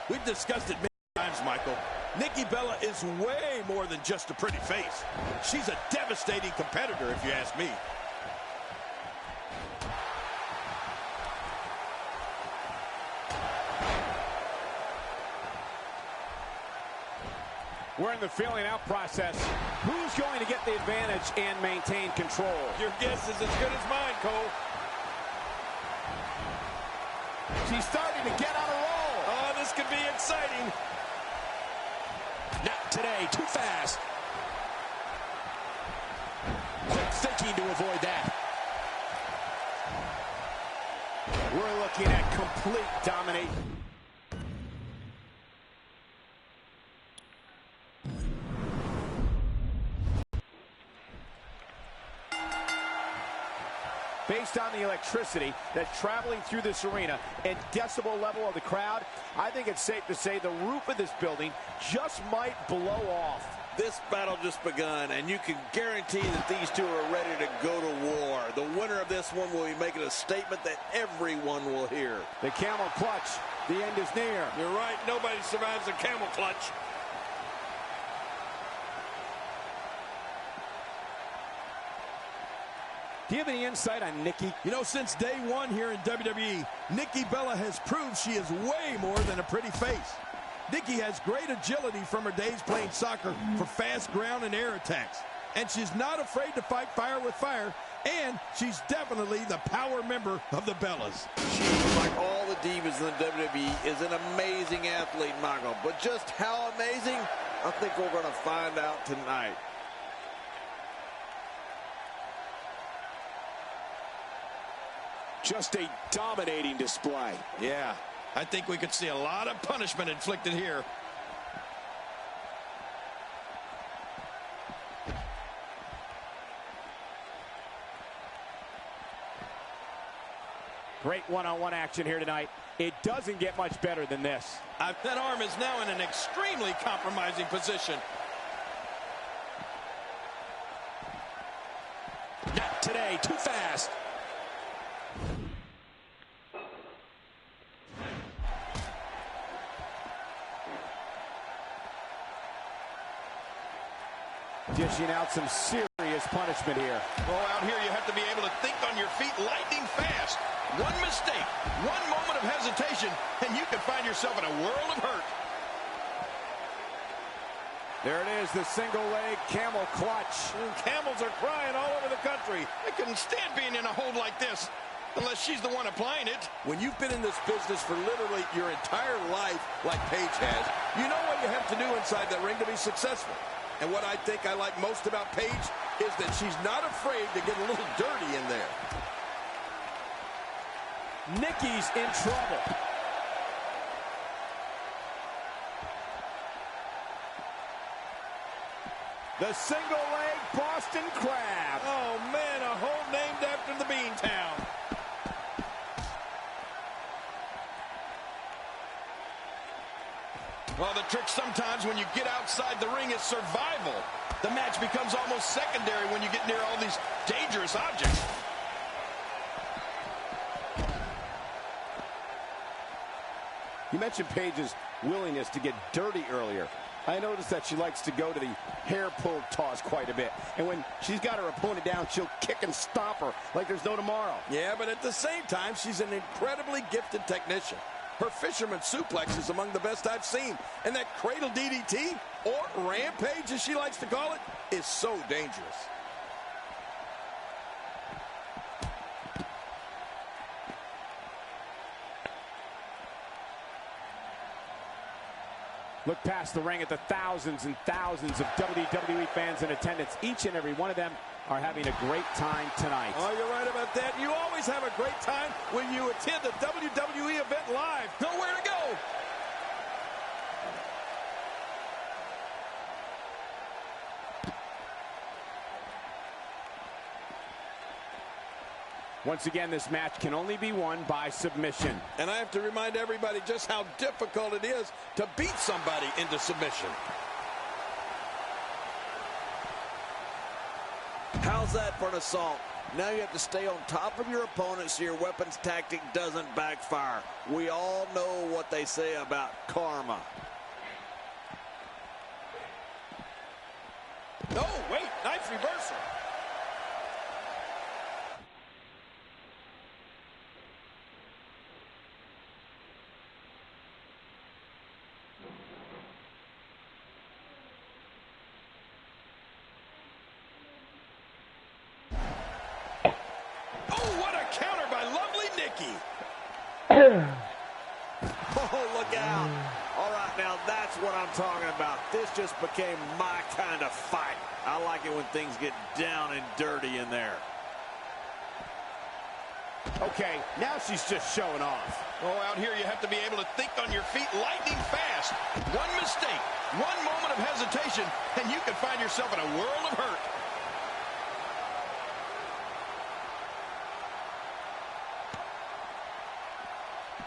We've discussed it many times, Michael. Nikki Bella is way more than just a pretty face. She's a devastating competitor, if you ask me. We're in the feeling out process. Who's going to get the advantage and maintain control? Your guess is as good as mine, Cole. She's starting to get on a roll. Oh, this could be exciting. Not today, too fast. Quick thinking to avoid that. We're looking at complete domination. Based on the electricity that's traveling through this arena and decibel level of the crowd, I think it's safe to say the roof of this building just might blow off. This battle just begun, and you can guarantee that these two are ready to go to war. The winner of this one will be making a statement that everyone will hear. The camel clutch, the end is near. You're right, nobody survives a camel clutch. Do you have any insight on Nikki? You know, since day one here in WWE, Nikki Bella has proved she is way more than a pretty face. Nikki has great agility from her days playing soccer for fast ground and air attacks. And she's not afraid to fight fire with fire, and she's definitely the power member of the Bellas. She, like all the divas in the WWE, is an amazing athlete, Michael. But just how amazing, I think we're going to find out tonight. Just a dominating display. Yeah, I think we could see a lot of punishment inflicted here. Great one-on-one action here tonight. It doesn't get much better than this. That arm is now in an extremely compromising position. Not today, too fast. Dishing out some serious punishment here. Well, out here you have to be able to think on your feet lightning fast. One mistake, one moment of hesitation, and you can find yourself in a world of hurt. There it is, the single leg camel clutch. Camels are crying all over the country. I couldn't stand being in a hold like this, unless she's the one applying it. When you've been in this business for literally your entire life, like Paige has, you know what you have to do inside that ring to be successful. And what I think I like most about Paige is that she's not afraid to get a little dirty in there. Nikki's in trouble. The single leg Boston Crab. Oh man, a hold named after the Beantown. Well, the trick sometimes when you get outside the ring is survival. The match becomes almost secondary when you get near all these dangerous objects. You mentioned Paige's willingness to get dirty earlier. I noticed that she likes to go to the hair pull toss quite a bit. And when she's got her opponent down, she'll kick and stomp her like there's no tomorrow. Yeah, but at the same time, she's an incredibly gifted technician. Her fisherman suplex is among the best I've seen. And that cradle DDT, or rampage as she likes to call it, is so dangerous. Look past the ring at the thousands and thousands of WWE fans in attendance. Each and every one of them are having a great time tonight. Oh, you're right about that. You always have a great time when you attend a WWE event live. Nowhere to go. Once again, this match can only be won by submission. And I have to remind everybody just how difficult it is to beat somebody into submission. How's that for an assault? Now you have to stay on top of your opponent so your weapons tactic doesn't backfire. We all know what they say about karma. No, wait, nice reversal. Oh, look out. All right, now that's what I'm talking about. This just became my kind of fight. I like it when things get down and dirty in there. Okay, now she's just showing off. Oh, out here you have to be able to think on your feet lightning fast. One mistake, one moment of hesitation, and you can find yourself in a world of hurt.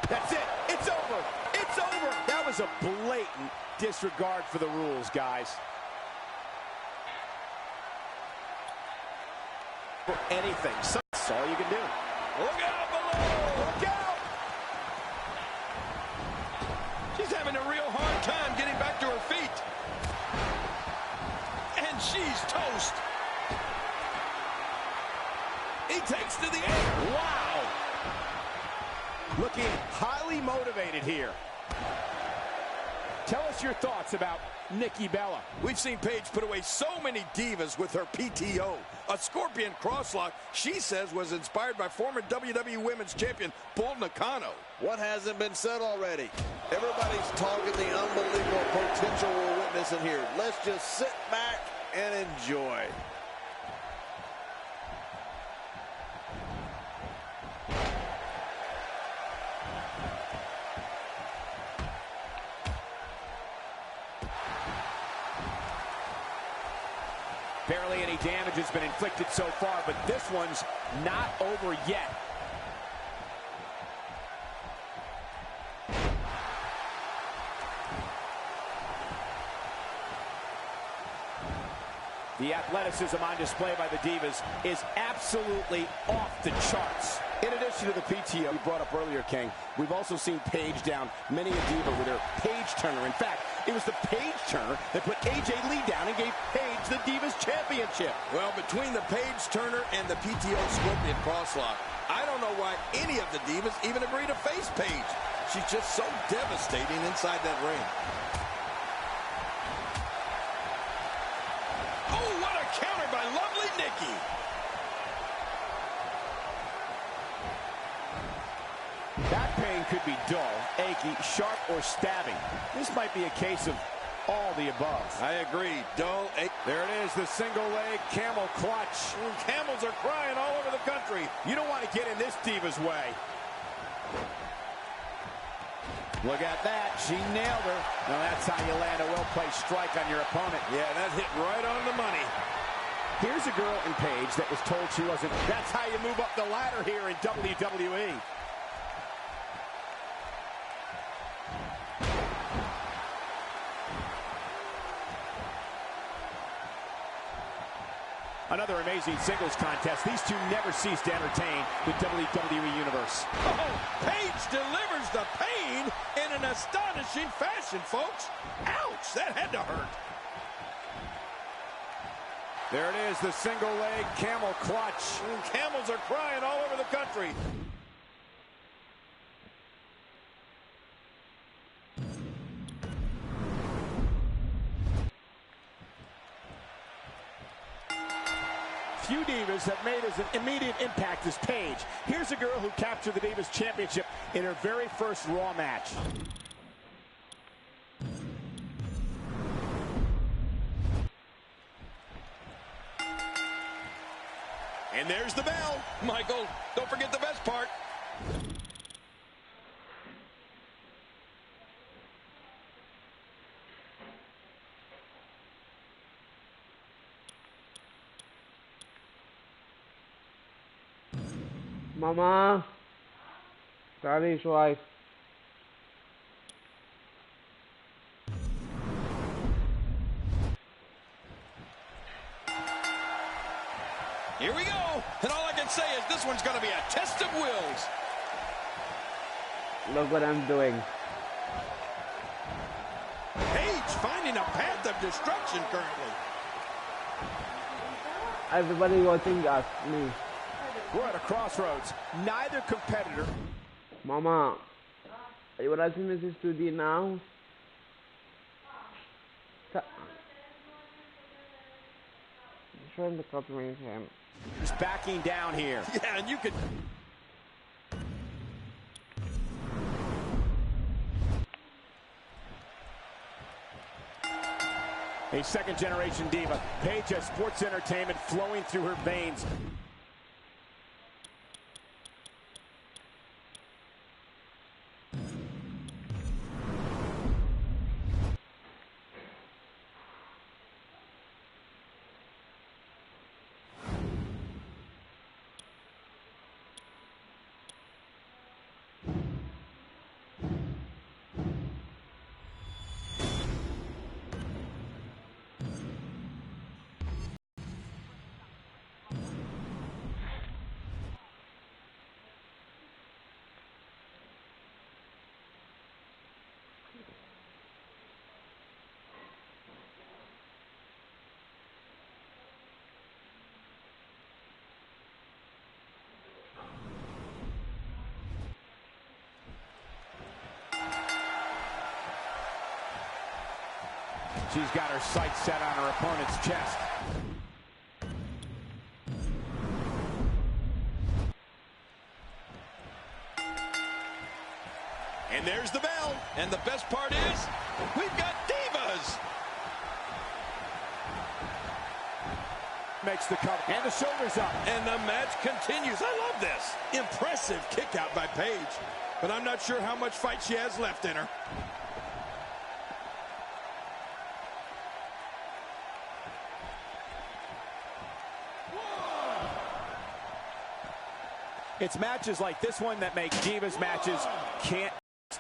That's it. It's over. It's over. That was a blatant disregard for the rules, guys. For anything. That's all you can do. Look out below. Look out. She's having a real hard time getting back to her feet. And she's toast. He takes to the air. Wow. Looking highly motivated here. Tell us your thoughts about Nikki Bella. We've seen Paige put away so many divas with her PTO. A scorpion crosslock, she says, was inspired by former WWE Women's Champion Bull Nakano. What hasn't been said already? Everybody's talking the unbelievable potential we're witnessing here. Let's just sit back and enjoy. Barely any damage has been inflicted so far, but this one's not over yet. The athleticism on display by the Divas is absolutely off the charts. In addition to the PTO we brought up earlier, King, we've also seen Paige down many a diva with her Paige Turner. In fact, it was the Paige Turner that put AJ Lee down and gave Paige the Divas Championship. Well, between the Paige Turner and the PTO Scorpion Crosslock, I don't know why any of the Divas even agree to face Paige. She's just so devastating inside that ring. Oh, what a counter by lovely Nikki. That pain could be dull, achy, sharp, or stabbing. This might be a case of all the above. I agree. Dull, achy. There it is, the single leg camel clutch. Camels are crying all over the country. You don't want to get in this diva's way. Look at that. She nailed her. Now that's how you land a well-placed strike on your opponent. Yeah, that hit right on the money. Here's a girl in Paige that was told she wasn't. That's how you move up the ladder here in WWE. Another amazing singles contest. These two never cease to entertain the WWE Universe. Oh, Paige delivers the pain in an astonishing fashion, folks. Ouch, that had to hurt. There it is, the single leg camel clutch. Camels are crying all over the country. few divas have made as an immediate impact as Paige. Here's a girl who captured the Divas Championship in her very first Raw match. And there's the bell. Michael, don't forget the best part. Mama, Daddy's wife. Here we go. And all I can say is this one's going to be a test of wills. Look what I'm doing. Paige finding a path of destruction currently. Everybody watching us, me. We're at a crossroads. Neither competitor. Mama, are you watching this studio now? Trying to copyright him. He's backing down here. Yeah, and you could... A second-generation diva. Paige has sports entertainment flowing through her veins. She's got her sights set on her opponent's chest. And there's the bell. And the best part is, we've got divas. Makes the cover. And the shoulders up. And the match continues. I love this. Impressive kick out by Paige. But I'm not sure how much fight she has left in her. It's matches like this one that make Divas matches can't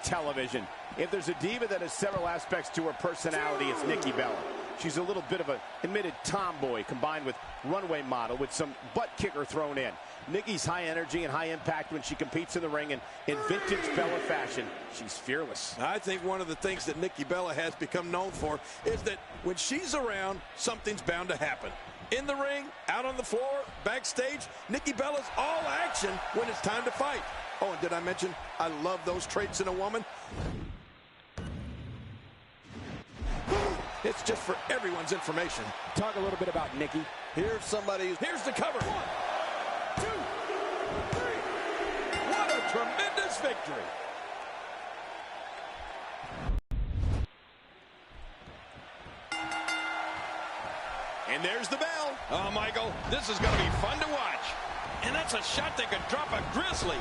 television. If there's a diva that has several aspects to her personality, it's Nikki Bella. She's a little bit of an admitted tomboy combined with runway model with some butt kicker thrown in. Nikki's high energy and high impact when she competes in the ring, and in vintage Bella fashion, she's fearless. I think one of the things that Nikki Bella has become known for is that when she's around, something's bound to happen. In the ring, out on the floor, backstage, Nikki Bella's all action when it's time to fight. Oh, and did I mention I love those traits in a woman? It's just for everyone's information. Talk a little bit about Nikki. Here's somebody. Here's the cover. 1, 2, 3. What a tremendous victory. And there's the bell. Oh, Michael, this is going to be fun to watch. And that's a shot that could drop a grizzly.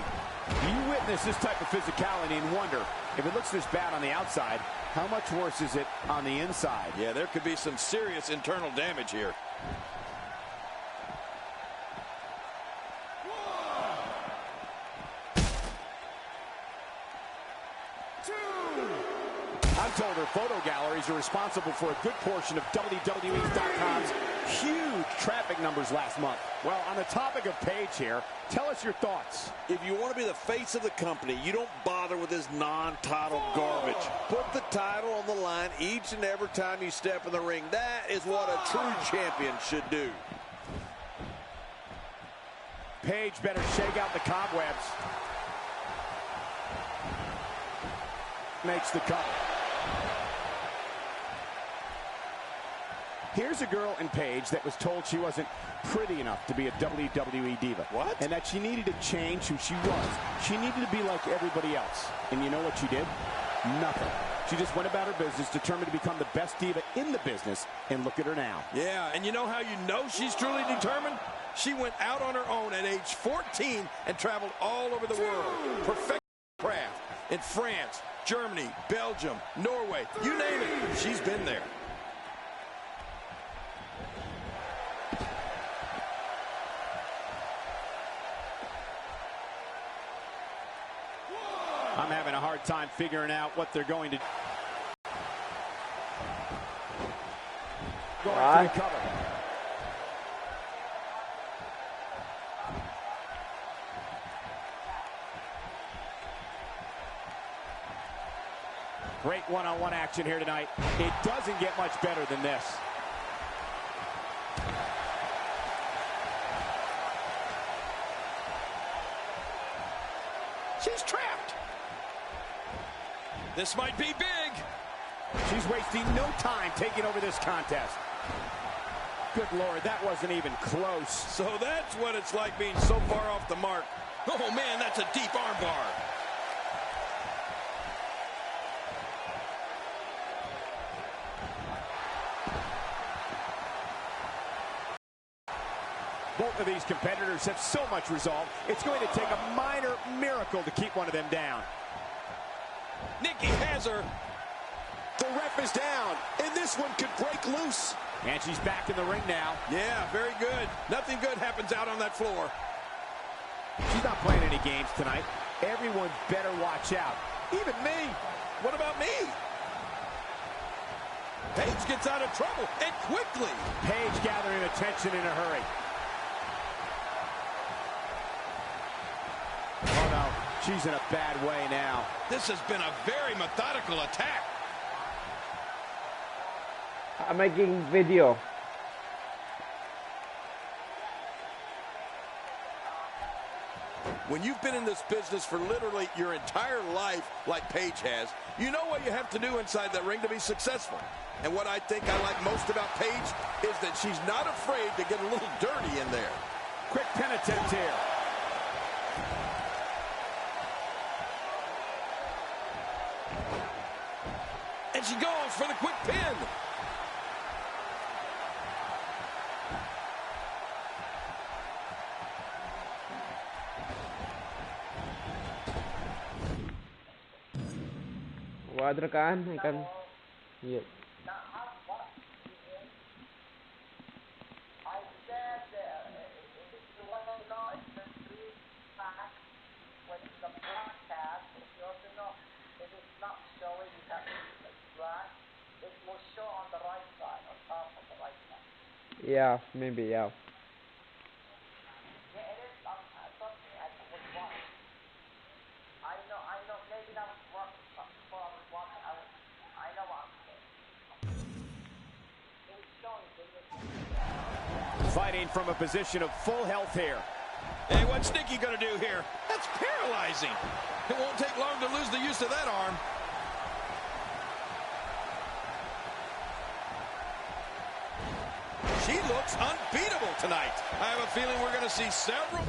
You witness this type of physicality and wonder, if it looks this bad on the outside, how much worse is it on the inside? Yeah, there could be some serious internal damage here. I'm told her photo galleries are responsible for a good portion of WWE.com's huge traffic numbers last month. Well, on the topic of Paige here, tell us your thoughts. If you want to be the face of the company, you don't bother with this non-title garbage. Put the title on the line each and every time you step in the ring. That is what a true champion should do. Paige better shake out the cobwebs. Makes the cover. Here's a girl in Paige that was told she wasn't pretty enough to be a WWE diva. What? And that she needed to change who she was. She needed to be like everybody else. And you know what she did? Nothing. She just went about her business, determined to become the best diva in the business, and look at her now. Yeah, and you know how you know she's truly determined? She went out on her own at age 14 and traveled all over the world. Perfect craft in France, Germany, Belgium, Norway, you name it, she's been there. I'm having a hard time figuring out what they're going to do. Going to the cover. Great one-on-one action here tonight. It doesn't get much better than this. She's trapped. This might be big. She's wasting no time taking over this contest. Good Lord, that wasn't even close. So that's what it's like being so far off the mark. Oh man, that's a deep armbar. Both of these competitors have so much resolve, it's going to take a minor miracle to keep one of them down. Nikki has her. The ref is down, and this one could break loose. And she's back in the ring now. Yeah, very good. Nothing good happens out on that floor. She's not playing any games tonight. Everyone better watch out. Even me. What about me? Paige gets out of trouble, and quickly. Paige gathering attention in a hurry. Oh no, she's in a bad way now. This has been a very methodical attack. I'm making video. When you've been in this business for literally your entire life, like Paige has, you know what you have to do inside that ring to be successful. And what I think I like most about Paige is that she's not afraid to get a little dirty in there. Quick pin attempt here. And she goes for the quick pin. Water kan, ikan. Yep. Yeah, maybe, yeah. Fighting from a position of full health here. Hey, what's Nikki gonna do here? That's paralyzing. It won't take long to lose the use of that arm. She looks unbeatable tonight. I have a feeling we're gonna see several.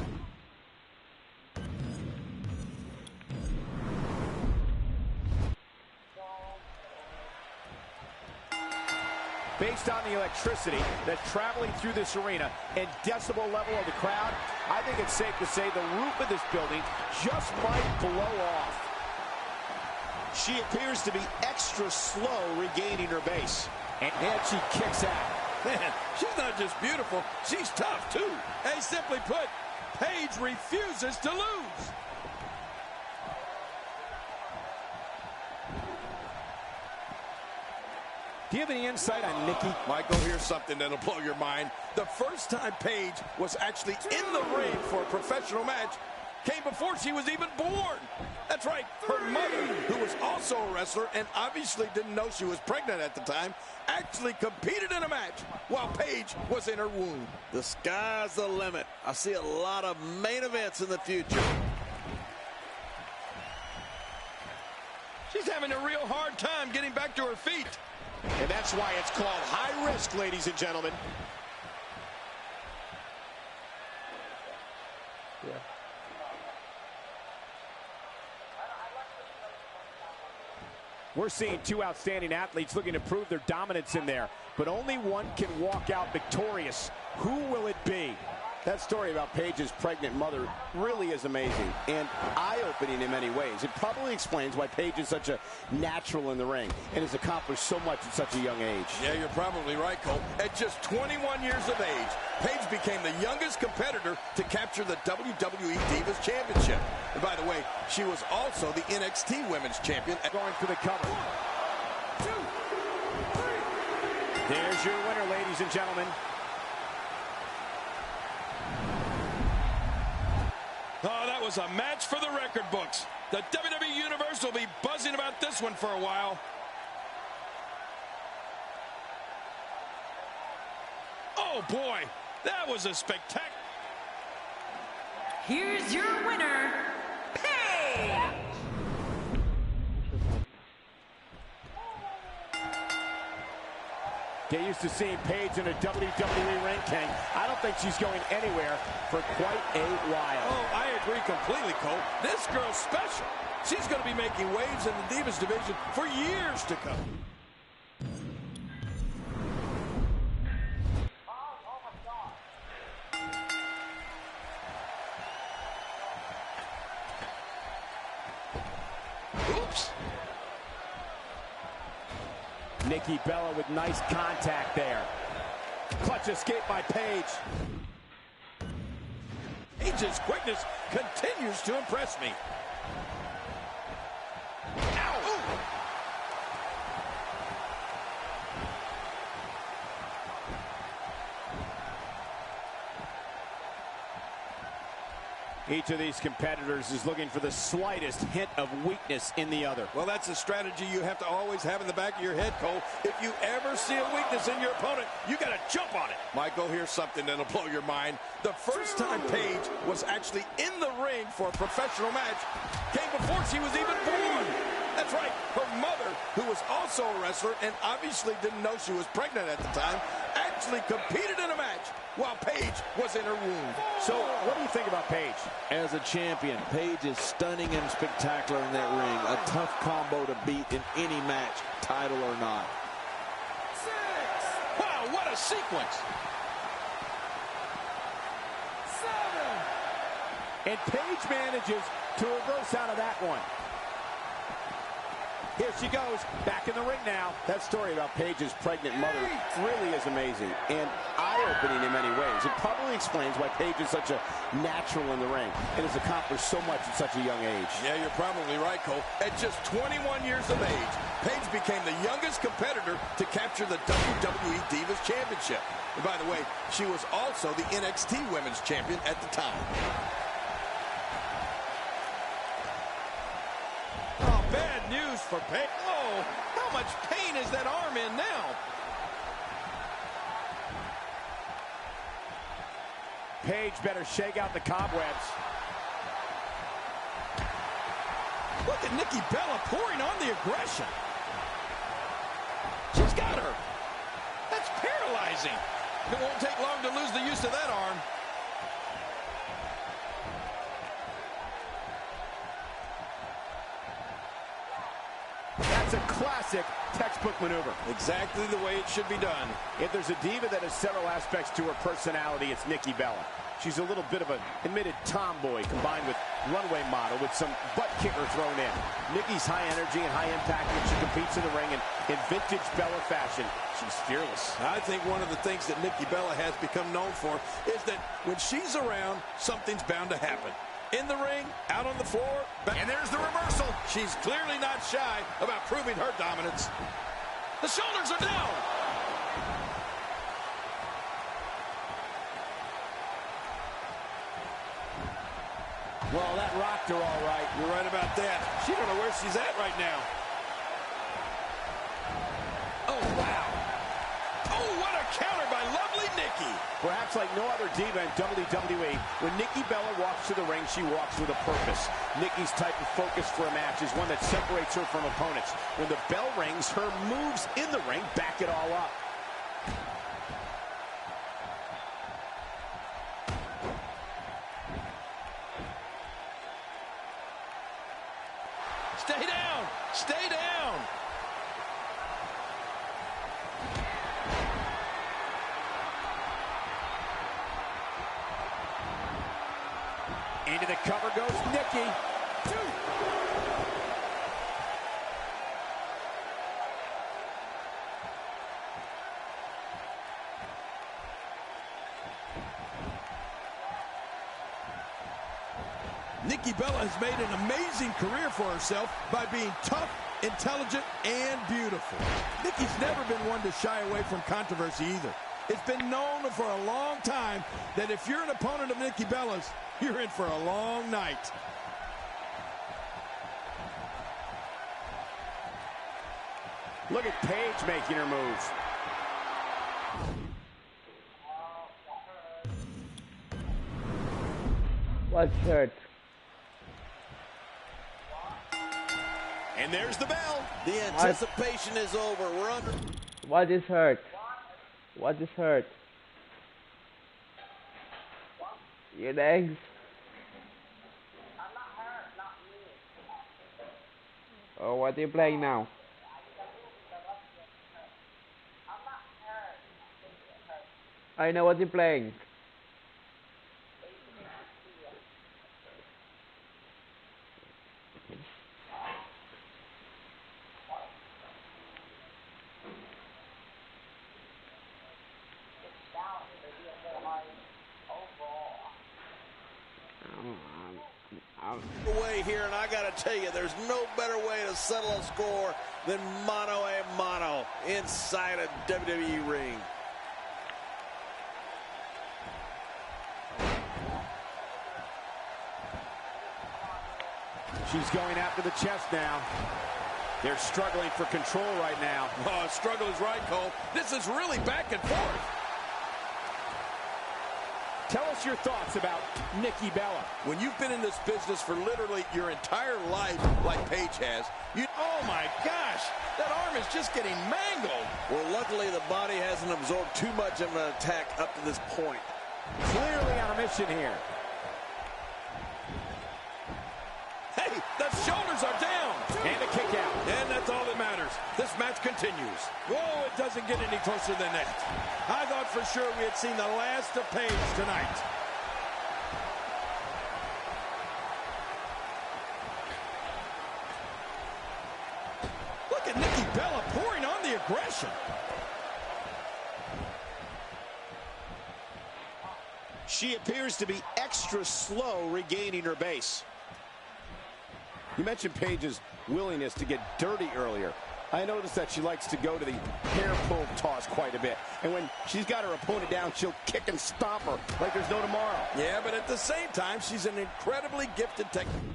Based on the electricity that's traveling through this arena and decibel level of the crowd, I think it's safe to say the roof of this building just might blow off. She appears to be extra slow regaining her base. And she kicks out. Man, she's not just beautiful, she's tough too. Hey, simply put, Paige refuses to lose. Do you have any insight on Nikki? Michael, here's something that'll blow your mind. The first time Paige was actually in the ring for a professional match came before she was even born. That's right, her mother, who was also a wrestler and obviously didn't know she was pregnant at the time, actually competed in a match while Paige was in her womb. The sky's the limit. I see a lot of main events in the future. She's having a real hard time getting back to her feet. And that's why it's called high risk, ladies and gentlemen. Yeah. We're seeing two outstanding athletes looking to prove their dominance in there, but only one can walk out victorious. Who will it be? That story about Paige's pregnant mother really is amazing and eye-opening in many ways. It probably explains why Paige is such a natural in the ring and has accomplished so much at such a young age. Yeah, you're probably right, Cole. At just 21 years of age, Paige became the youngest competitor to capture the WWE Divas Championship. And by the way, she was also the NXT Women's Champion. Going for the cover. 1, 2, 3. There's your winner, ladies and gentlemen. Oh, that was a match for the record books. The WWE Universe will be buzzing about this one for a while. Oh, boy. That was a spectacular. Here's your winner, Paige! Get used to seeing Paige in a WWE ring, King. I don't think she's going anywhere for quite a while. Oh, I agree completely, Cole. This girl's special. She's going to be making waves in the Divas division for years to come. Oops. Nikki Bella with nice contact there. Clutch escape by Paige. Paige's quickness continues to impress me. Ow! Ooh. Each of these competitors is looking for the slightest hint of weakness in the other. Well, that's a strategy you have to always have in the back of your head, Cole. If you ever see a weakness in your opponent, you got to jump on it. Michael, here's something that'll blow your mind. The first time Paige was actually in the ring for a professional match came before she was even born. That's right. Her mother, who was also a wrestler and obviously didn't know she was pregnant at the time, actually competed in a match while Paige was in her womb. So, what do you think about Paige? As a champion, Paige is stunning and spectacular in that ring. A tough combo to beat in any match, title or not. 6. Wow, what a sequence. 7. And Paige manages to reverse out of that one. Here she goes, back in the ring now. That story about Paige's pregnant mother really is amazing and eye-opening in many ways. It probably explains why Paige is such a natural in the ring and has accomplished so much at such a young age. Yeah, you're probably right, Cole. At just 21 years of age, Paige became the youngest competitor to capture the WWE Divas Championship. And by the way, she was also the NXT Women's Champion at the time. Oh, bad news for Paige. Oh, how much pain is that arm in now? Paige better shake out the cobwebs. Look at Nikki Bella pouring on the aggression. She's got her. That's paralyzing. It won't take long to lose the use of that arm. That's a classic textbook maneuver. Exactly the way it should be done. If there's a diva that has several aspects to her personality, it's Nikki Bella. She's a little bit of an admitted tomboy combined with runway model with some butt kicker thrown in. Nikki's high energy and high impact when she competes in the ring, and in vintage Bella fashion, she's fearless. I think one of the things that Nikki Bella has become known for is that when she's around, something's bound to happen. In the ring, out on the floor, back. And there's the reversal. She's clearly not shy about proving her dominance. The shoulders are down. Well, that rocked her all right. You're right about that. She don't know where she's at right now. Oh, wow. Oh, what a counter by lovely Nikki. Perhaps like like no other diva in WWE, when Nikki Bella walks to the ring, she walks with a purpose. Nikki's type of focus for a match is one that separates her from opponents. When the bell rings, her moves in the ring back it all up. Stay down! Stay down! Into the cover goes Nikki. Nikki Bella has made an amazing career for herself by being tough, intelligent, and beautiful. Nikki's never been one to shy away from controversy either. It's been known for a long time that if you're an opponent of Nikki Bella's, you're in for a long night. Look at Paige making her move. What's hurt? And there's the bell. The anticipation is over. We're under. What is hurt? What is hurt? Your legs? Oh, what are you playing now? I know what you're playing. Away here, and I gotta tell you, there's no better way to settle a score than mano a mano inside a WWE ring. She's going after the chest now. They're struggling for control right now. Oh, struggle is right, Cole. This is really back and forth. Tell us your thoughts about Nikki Bella. When you've been in this business for literally your entire life, like Paige has, oh my gosh, that arm is just getting mangled. Well, luckily the body hasn't absorbed too much of an attack up to this point. Clearly on a mission here. Hey, the shoulders are down. And a kick out. And that's all that matters. This match continues. Whoa, it doesn't get any closer than that. I thought for sure we had seen the last of Paige tonight. Look at Nikki Bella pouring on the aggression. She appears to be extra slow regaining her base. You mentioned Paige's willingness to get dirty earlier. I noticed that she likes to go to the hair pull toss quite a bit. And when she's got her opponent down, she'll kick and stomp her like there's no tomorrow. Yeah, but at the same time, she's an incredibly gifted technician.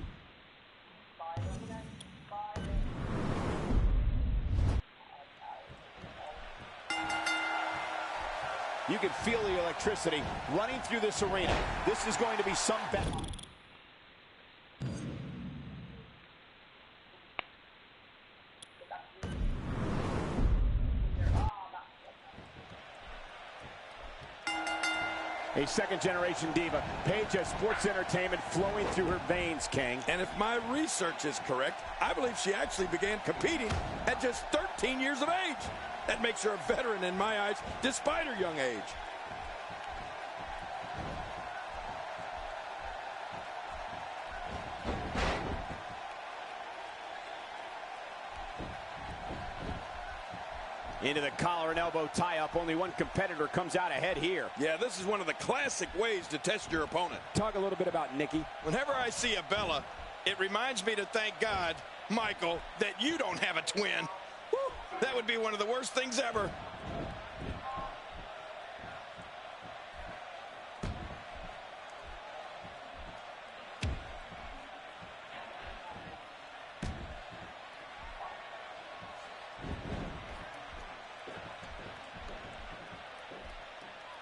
You can feel the electricity running through this arena. This is going to be some battle. A second-generation diva. Paige has sports entertainment flowing through her veins, King. And if my research is correct, I believe she actually began competing at just 13 years of age. That makes her a veteran in my eyes, despite her young age. Into the collar and elbow tie-up. Only one competitor comes out ahead here. Yeah, this is one of the classic ways to test your opponent. Talk a little bit about Nikki. Whenever I see a Bella, it reminds me to thank God, Michael, that you don't have a twin. Woo, that would be one of the worst things ever.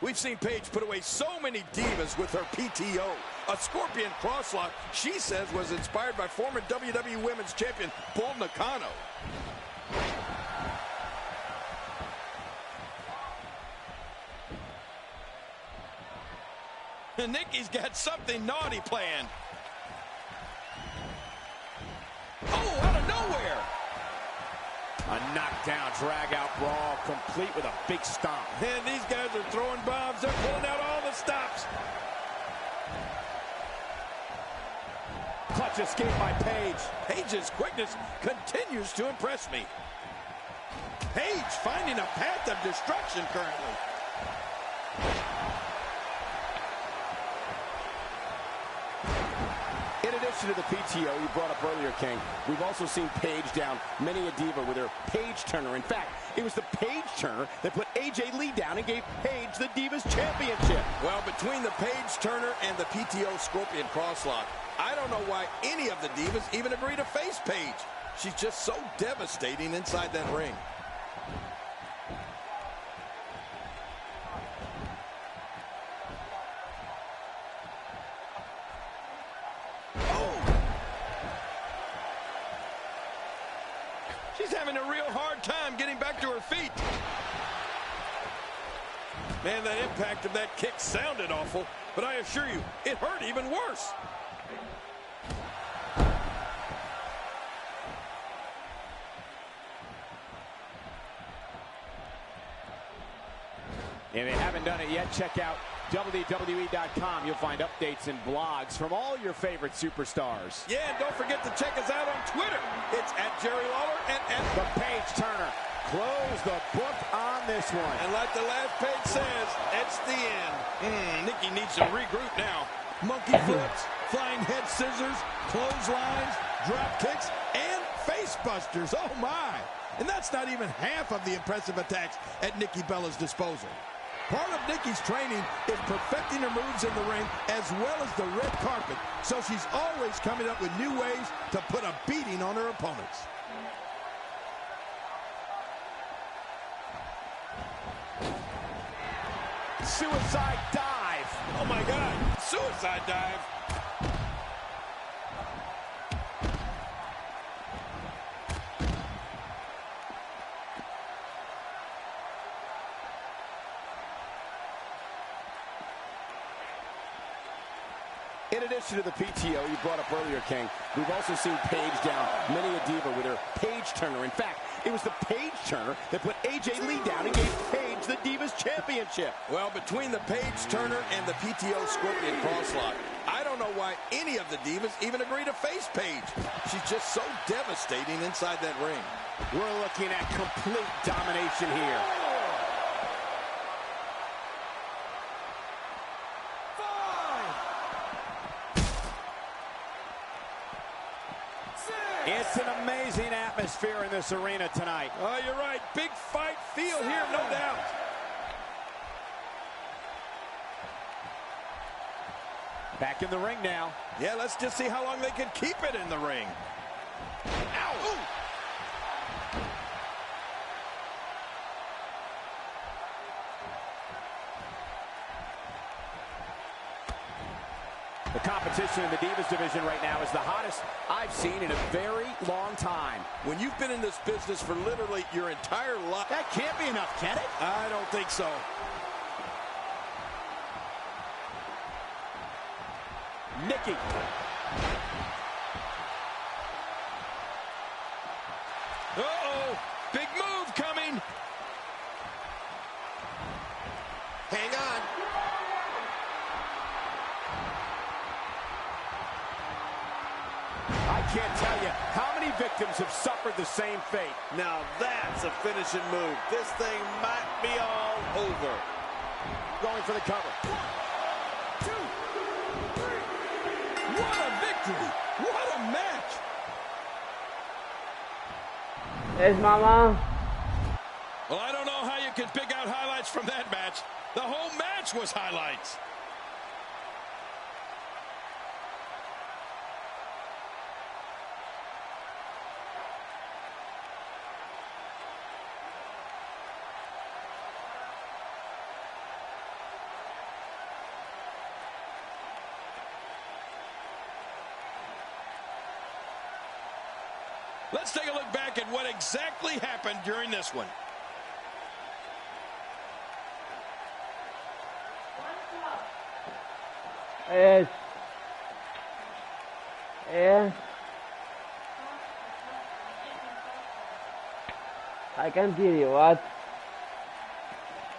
We've seen Paige put away so many divas with her PTO. A scorpion crosslock, she says, was inspired by former WWE Women's Champion Bull Nakano. And Nikki's got something naughty planned. Oh, out of nowhere! A knockdown, drag-out brawl, complete with a big stomp. And these guys are throwing bombs. They're pulling out all the stops. Clutch escape by Paige. Paige's quickness continues to impress me. Paige finding a path of destruction currently. In addition to the PTO you brought up earlier, King, we've also seen Paige down many a diva with her Paige Turner. In fact, it was the Paige Turner that put AJ Lee down and gave Paige the Divas Championship. Well, between the Paige Turner and the PTO Scorpion Crosslock, I don't know why any of the divas even agree to face Paige. She's just so devastating inside that ring. She's having a real hard time getting back to her feet. Man, that impact of that kick sounded awful, but I assure you, it hurt even worse. If you haven't done it yet, check out WWE.com. You'll find updates and blogs from all your favorite superstars. Yeah, and don't forget to check us out on Twitter. It's @JerryLawler and The Paige Turner. Close the book on this one. And like the last page says, it's the end. Nikki needs to regroup now. Monkey flips, flying head scissors, clotheslines, drop kicks, and face busters. Oh, my. And that's not even half of the impressive attacks at Nikki Bella's disposal. Part of Nikki's training is perfecting her moves in the ring as well as the red carpet, so she's always coming up with new ways to put a beating on her opponents. Suicide dive. Oh my God, suicide dive. In addition to the PTO you brought up earlier, King, we've also seen Paige down many a diva with her Paige Turner. In fact, it was the Paige Turner that put AJ Lee down and gave Paige the Divas Championship. Well, between the Paige Turner and the PTO Scorpion Crosslock, I don't know why any of the divas even agree to face Paige. She's just so devastating inside that ring. We're looking at complete domination here. It's an amazing atmosphere in this arena tonight. Oh, you're right. Big fight feel here, no doubt. Back in the ring now. Yeah, let's just see how long they can keep it in the ring. Ow! Ooh. The competition in the Divas division right now is the hottest I've seen in a very long time. When you've been in this business for literally your entire life... That can't be enough, can it? I don't think so. Nikki. Uh-oh! Big move coming! Hang on. I can't tell you how many victims have suffered the same fate. Now that's a finishing move. This thing might be all over. Going for the cover. 1, 2, 3. What a victory! What a match! Yes, Mama. Well, I don't know how you can pick out highlights from that match. The whole match was highlights. Let's take a look back at what exactly happened during this one. Yes. Yes. I can't hear you. What?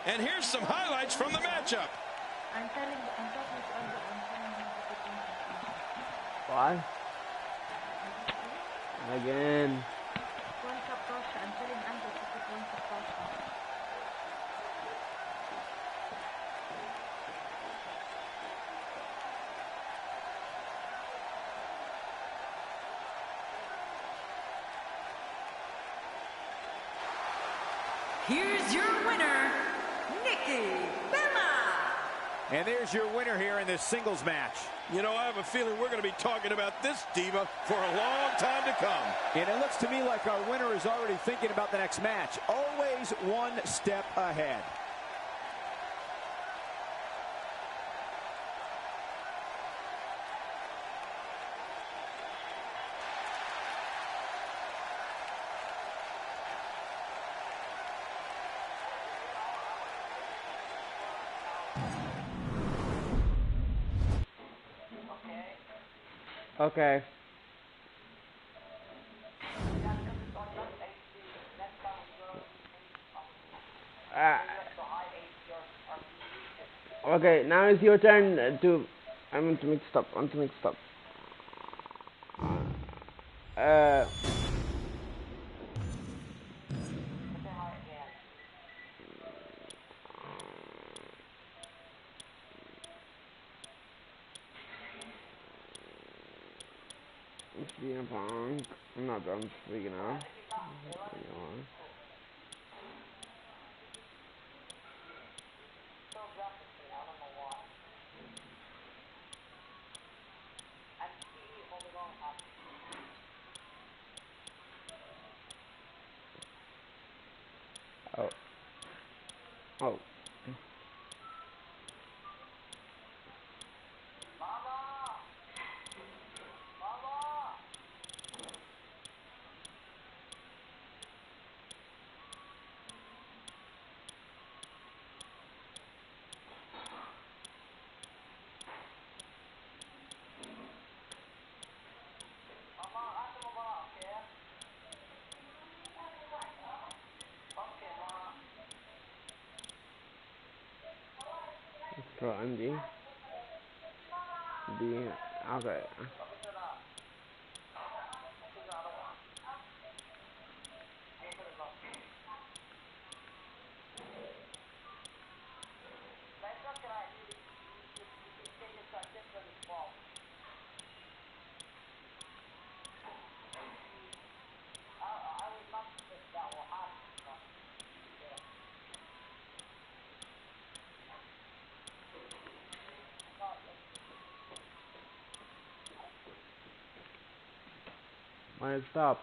And here's some highlights from the matchup. I'm telling I'm talking to Aldo. I'm telling him to put in What? Again. one cup Russia. I'm telling Aldo to put one cup Russia. Here's your winner, Nikki Bella. And there's your winner here in this singles match. You know, I have a feeling we're going to be talking about this diva for a long time to come. And it looks to me like our winner is already thinking about the next match. Always one step ahead. Okay. Okay, now it's your turn to. I want to mix up. CM Punk. I'm not done speaking now. Oh. Oh. Rồi anh gì? Đi. Okay. Why stop?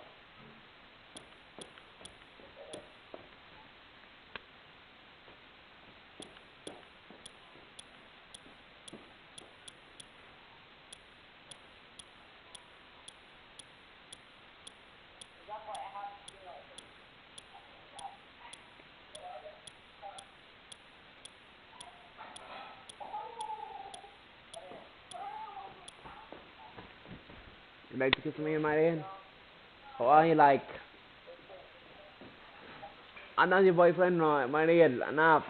You like to kiss me in my head? Or are you like, I'm not your boyfriend rồi, my head, enough.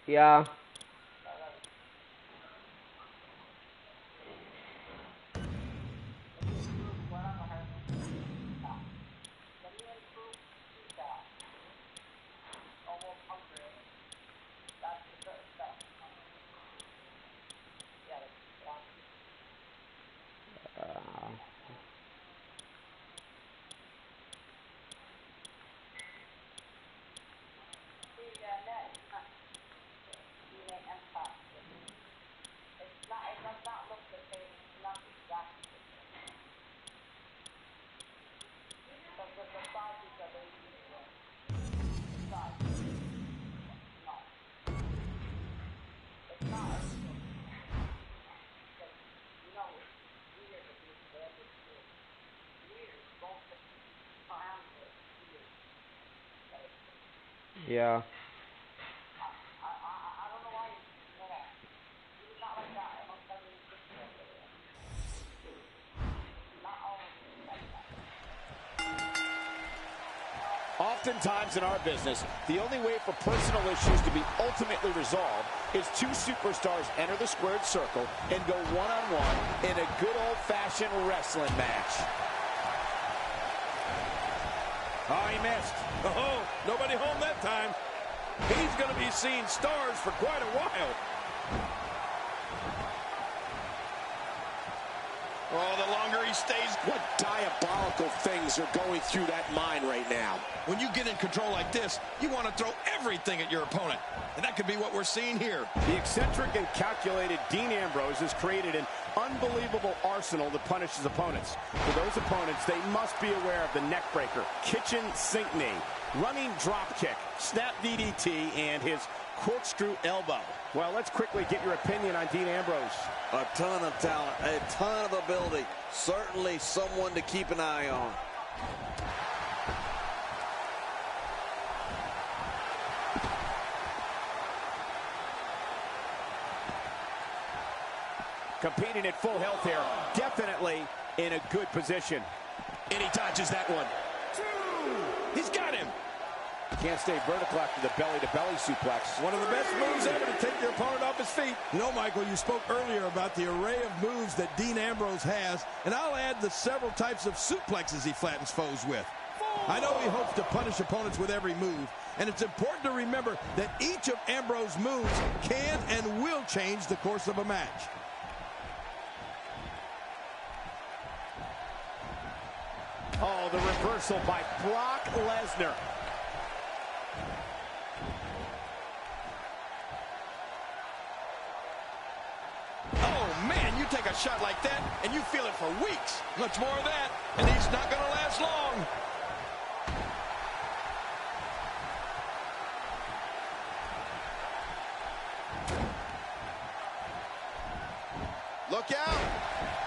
Yeah. Yeah. Oftentimes in our business, the only way for personal issues to be ultimately resolved is two superstars enter the squared circle and go one-on-one in a good old-fashioned wrestling match. Oh, he missed. Oh, nobody home that time. He's going to be seeing stars for quite a while. Oh, the longer he stays. What diabolical things are going through that mind right now? When you get in control like this, you want to throw everything at your opponent. And that could be what we're seeing here. The eccentric and calculated Dean Ambrose has created an unbelievable arsenal to punish his opponents. For those opponents, they must be aware of the neckbreaker, kitchen sink knee, running drop kick, snap DDT, and his corkscrew elbow. Well, let's quickly get your opinion on Dean Ambrose. A ton of talent, a ton of ability. Certainly someone to keep an eye on. Competing at full health here, definitely in a good position. And he dodges that one. He's got him. Can't stay vertical after the belly-to-belly suplex. One of the best moves ever to take your opponent off his feet. You know, Michael, you spoke earlier about the array of moves that Dean Ambrose has, and I'll add the several types of suplexes he flattens foes with. I know he hopes to punish opponents with every move, and it's important to remember that each of Ambrose's moves can and will change the course of a match. Oh, the reversal by Brock Lesnar. Oh, man, you take a shot like that, and you feel it for weeks. Much more of that, and he's not going to last long. Look out!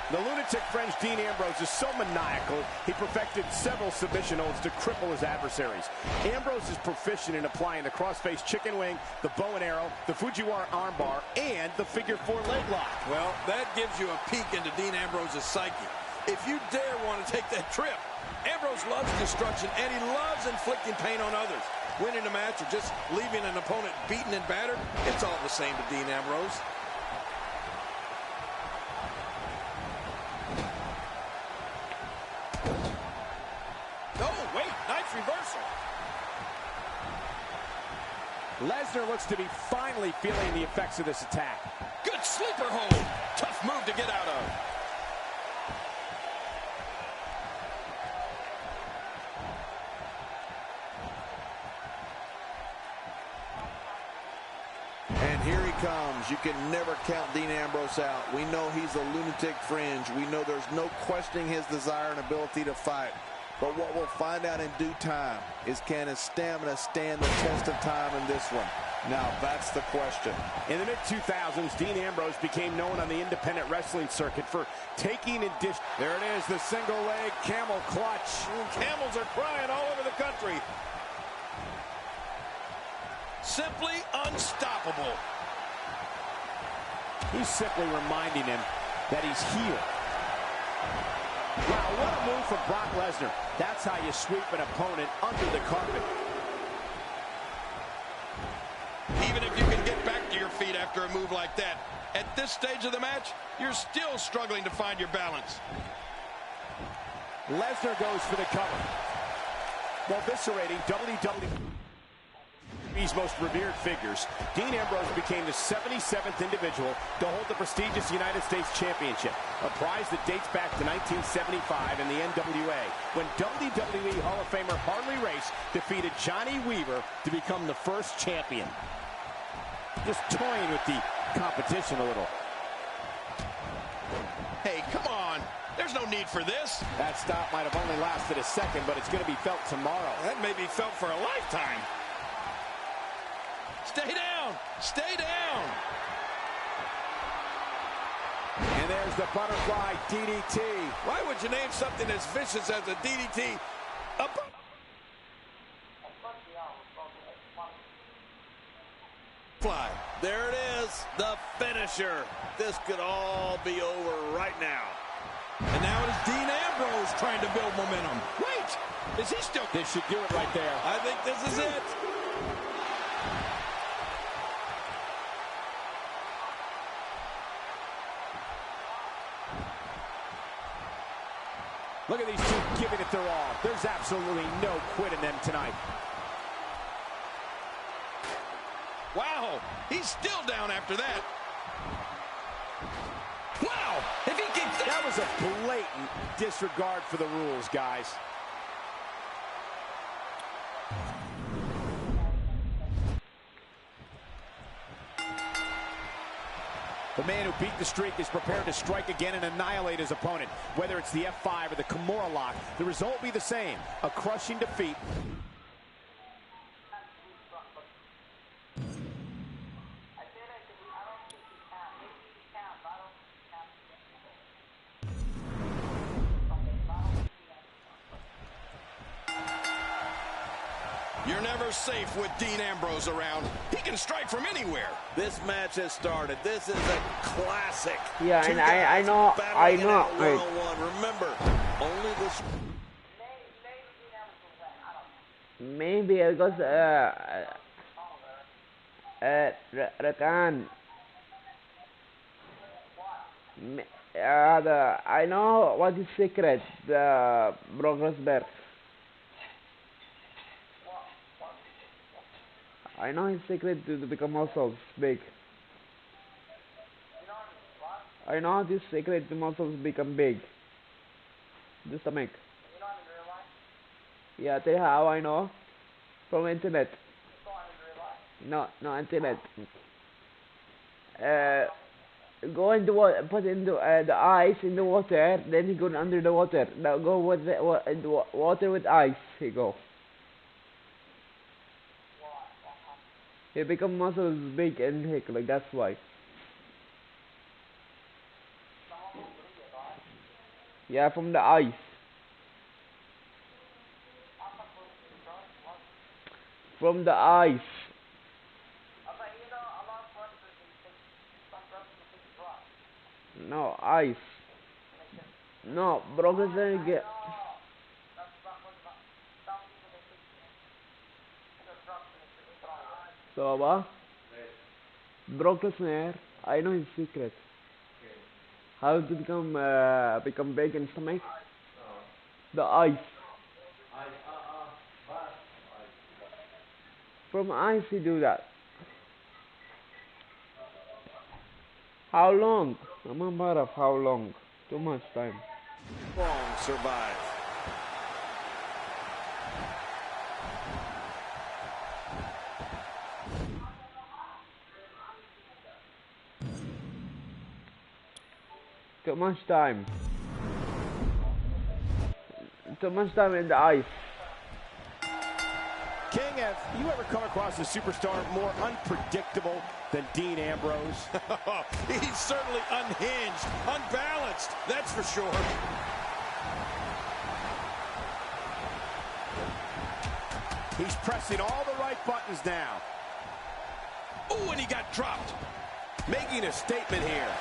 The lunatic French Dean Ambrose is so maniacal, he perfected several submission holds to cripple his adversaries. Ambrose is proficient in applying the crossface chicken wing, the bow and arrow, the Fujiwara armbar, and the figure 4 leg lock. Well, that gives you a peek into Dean Ambrose's psyche. If you dare want to take that trip, Ambrose loves destruction, and he loves inflicting pain on others. Winning a match or just leaving an opponent beaten and battered, it's all the same to Dean Ambrose. Lesnar looks to be finally feeling the effects of this attack. Good sleeper hold. Tough move to get out of. And here he comes. You can never count Dean Ambrose out. We know he's a lunatic fringe. We know there's no questioning his desire and ability to fight. But what we'll find out in due time is, can his stamina stand the test of time in this one? Now, that's the question. In the mid-2000s, Dean Ambrose became known on the independent wrestling circuit for taking and dish. There it is, the single leg camel clutch. Camels are crying all over the country. Simply unstoppable. He's simply reminding him that he's here. Wow, what a move from Brock Lesnar. That's how you sweep an opponent under the carpet. Even if you can get back to your feet after a move like that, at this stage of the match, you're still struggling to find your balance. Lesnar goes for the cover. While eviscerating WWE's most revered figures, Dean Ambrose became the 77th individual to hold the prestigious United States Championship, a prize that dates back to 1975 in the NWA, when WWE Hall of Famer Harley Race defeated Johnny Weaver to become the first champion. Just toying with the competition a little. Hey, come on. There's no need for this. That stop might have only lasted a second, but it's going to be felt tomorrow. That may be felt for a lifetime. Stay down. Stay down. And there's the butterfly DDT. Why would you name something as vicious as a DDT? this. The finisher. This could all be over right now. And now it is Dean Ambrose trying to build momentum. Wait, is he still? This should do it right there. I think this is it. Look at these two giving it their all. There's absolutely no quit in them tonight. Wow, he's still down after that. Wow, if he can... That was a blatant disregard for the rules, guys. The man who beat the streak is prepared to strike again and annihilate his opponent. Whether it's the F5 or the Kimura lock, the result will be the same, a crushing defeat. You're never safe with Dean Ambrose around. He can strike from anywhere. This match has started. This is a classic. Yeah, Two and guys I know. battling it out one-on-one. Remember, only this. Maybe because Rakan. I know what is secret. The Brock Lesnar. I know his secret to become muscles big. I know this secret to muscles become big. The stomach. Yeah, tell you how I know. From internet. No, internet. Go into water, put into the ice in the water, then he go under the water. Now go with the water with ice. He go. He become muscles big and thick, like that's why. Yeah, from the ice. From the ice. No, ice. No, Brock Lesnar get. So, Brock Lesnar, I know his secret. How to become big in stomach? The ice. From ice he do that. How long? I'm a matter of how long. Too much time. Long survive. Too much time. Too much time in the ice. King, have you ever come across a superstar more unpredictable than Dean Ambrose? He's certainly unhinged, unbalanced, that's for sure. He's pressing all the right buttons now. Ooh, and he got dropped. Making a statement here.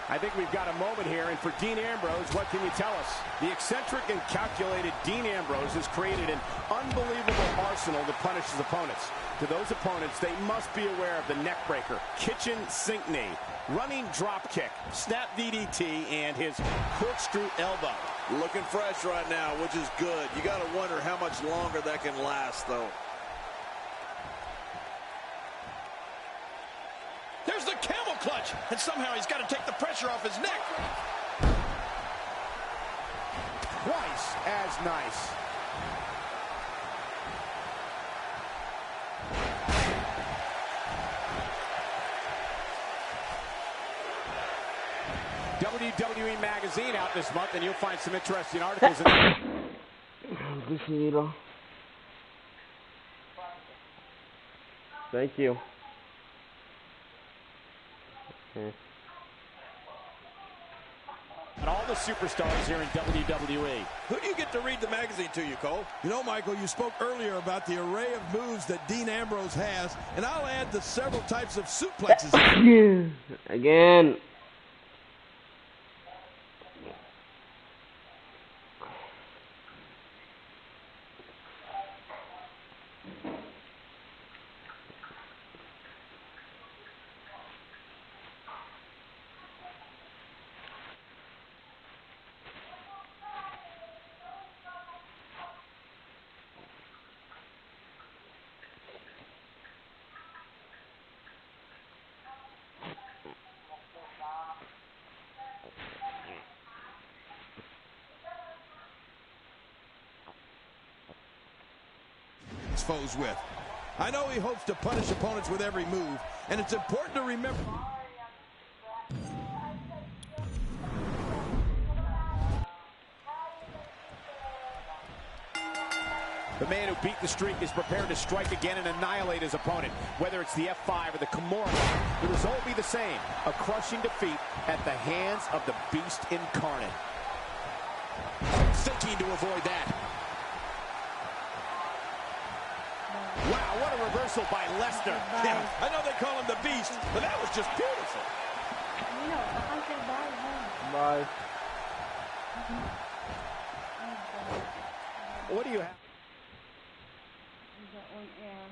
I think we've got a moment here, and for Dean Ambrose, what can you tell us? The eccentric and calculated Dean Ambrose has created an unbelievable arsenal to punish his opponents. To those opponents, they must be aware of the neckbreaker, kitchen sink knee, running drop kick, snap DDT, and his corkscrew elbow. Looking fresh right now, which is good. You got to wonder how much longer that can last, though. There's the camel clutch, and somehow he's got to take the pressure off his neck. Twice as nice. WWE Magazine out this month, and you'll find some interesting articles in Thank you. Okay. all the superstars here in WWE. Who do you get to read the magazine to you, Cole? You know, Michael, you spoke earlier about the array of moves that Dean Ambrose has, and I'll add the several types of suplexes. Again. Foes with. I know he hopes to punish opponents with every move, and it's important to remember. The man who beat the streak is prepared to strike again and annihilate his opponent. Whether it's the F5 or the Kimura, the result will be the same. A crushing defeat at the hands of the Beast incarnate. Thinking to avoid that. Wow, what a reversal by Lesnar. Yeah, I know they call him the Beast, but that was just beautiful. Bye. What do you have? On air.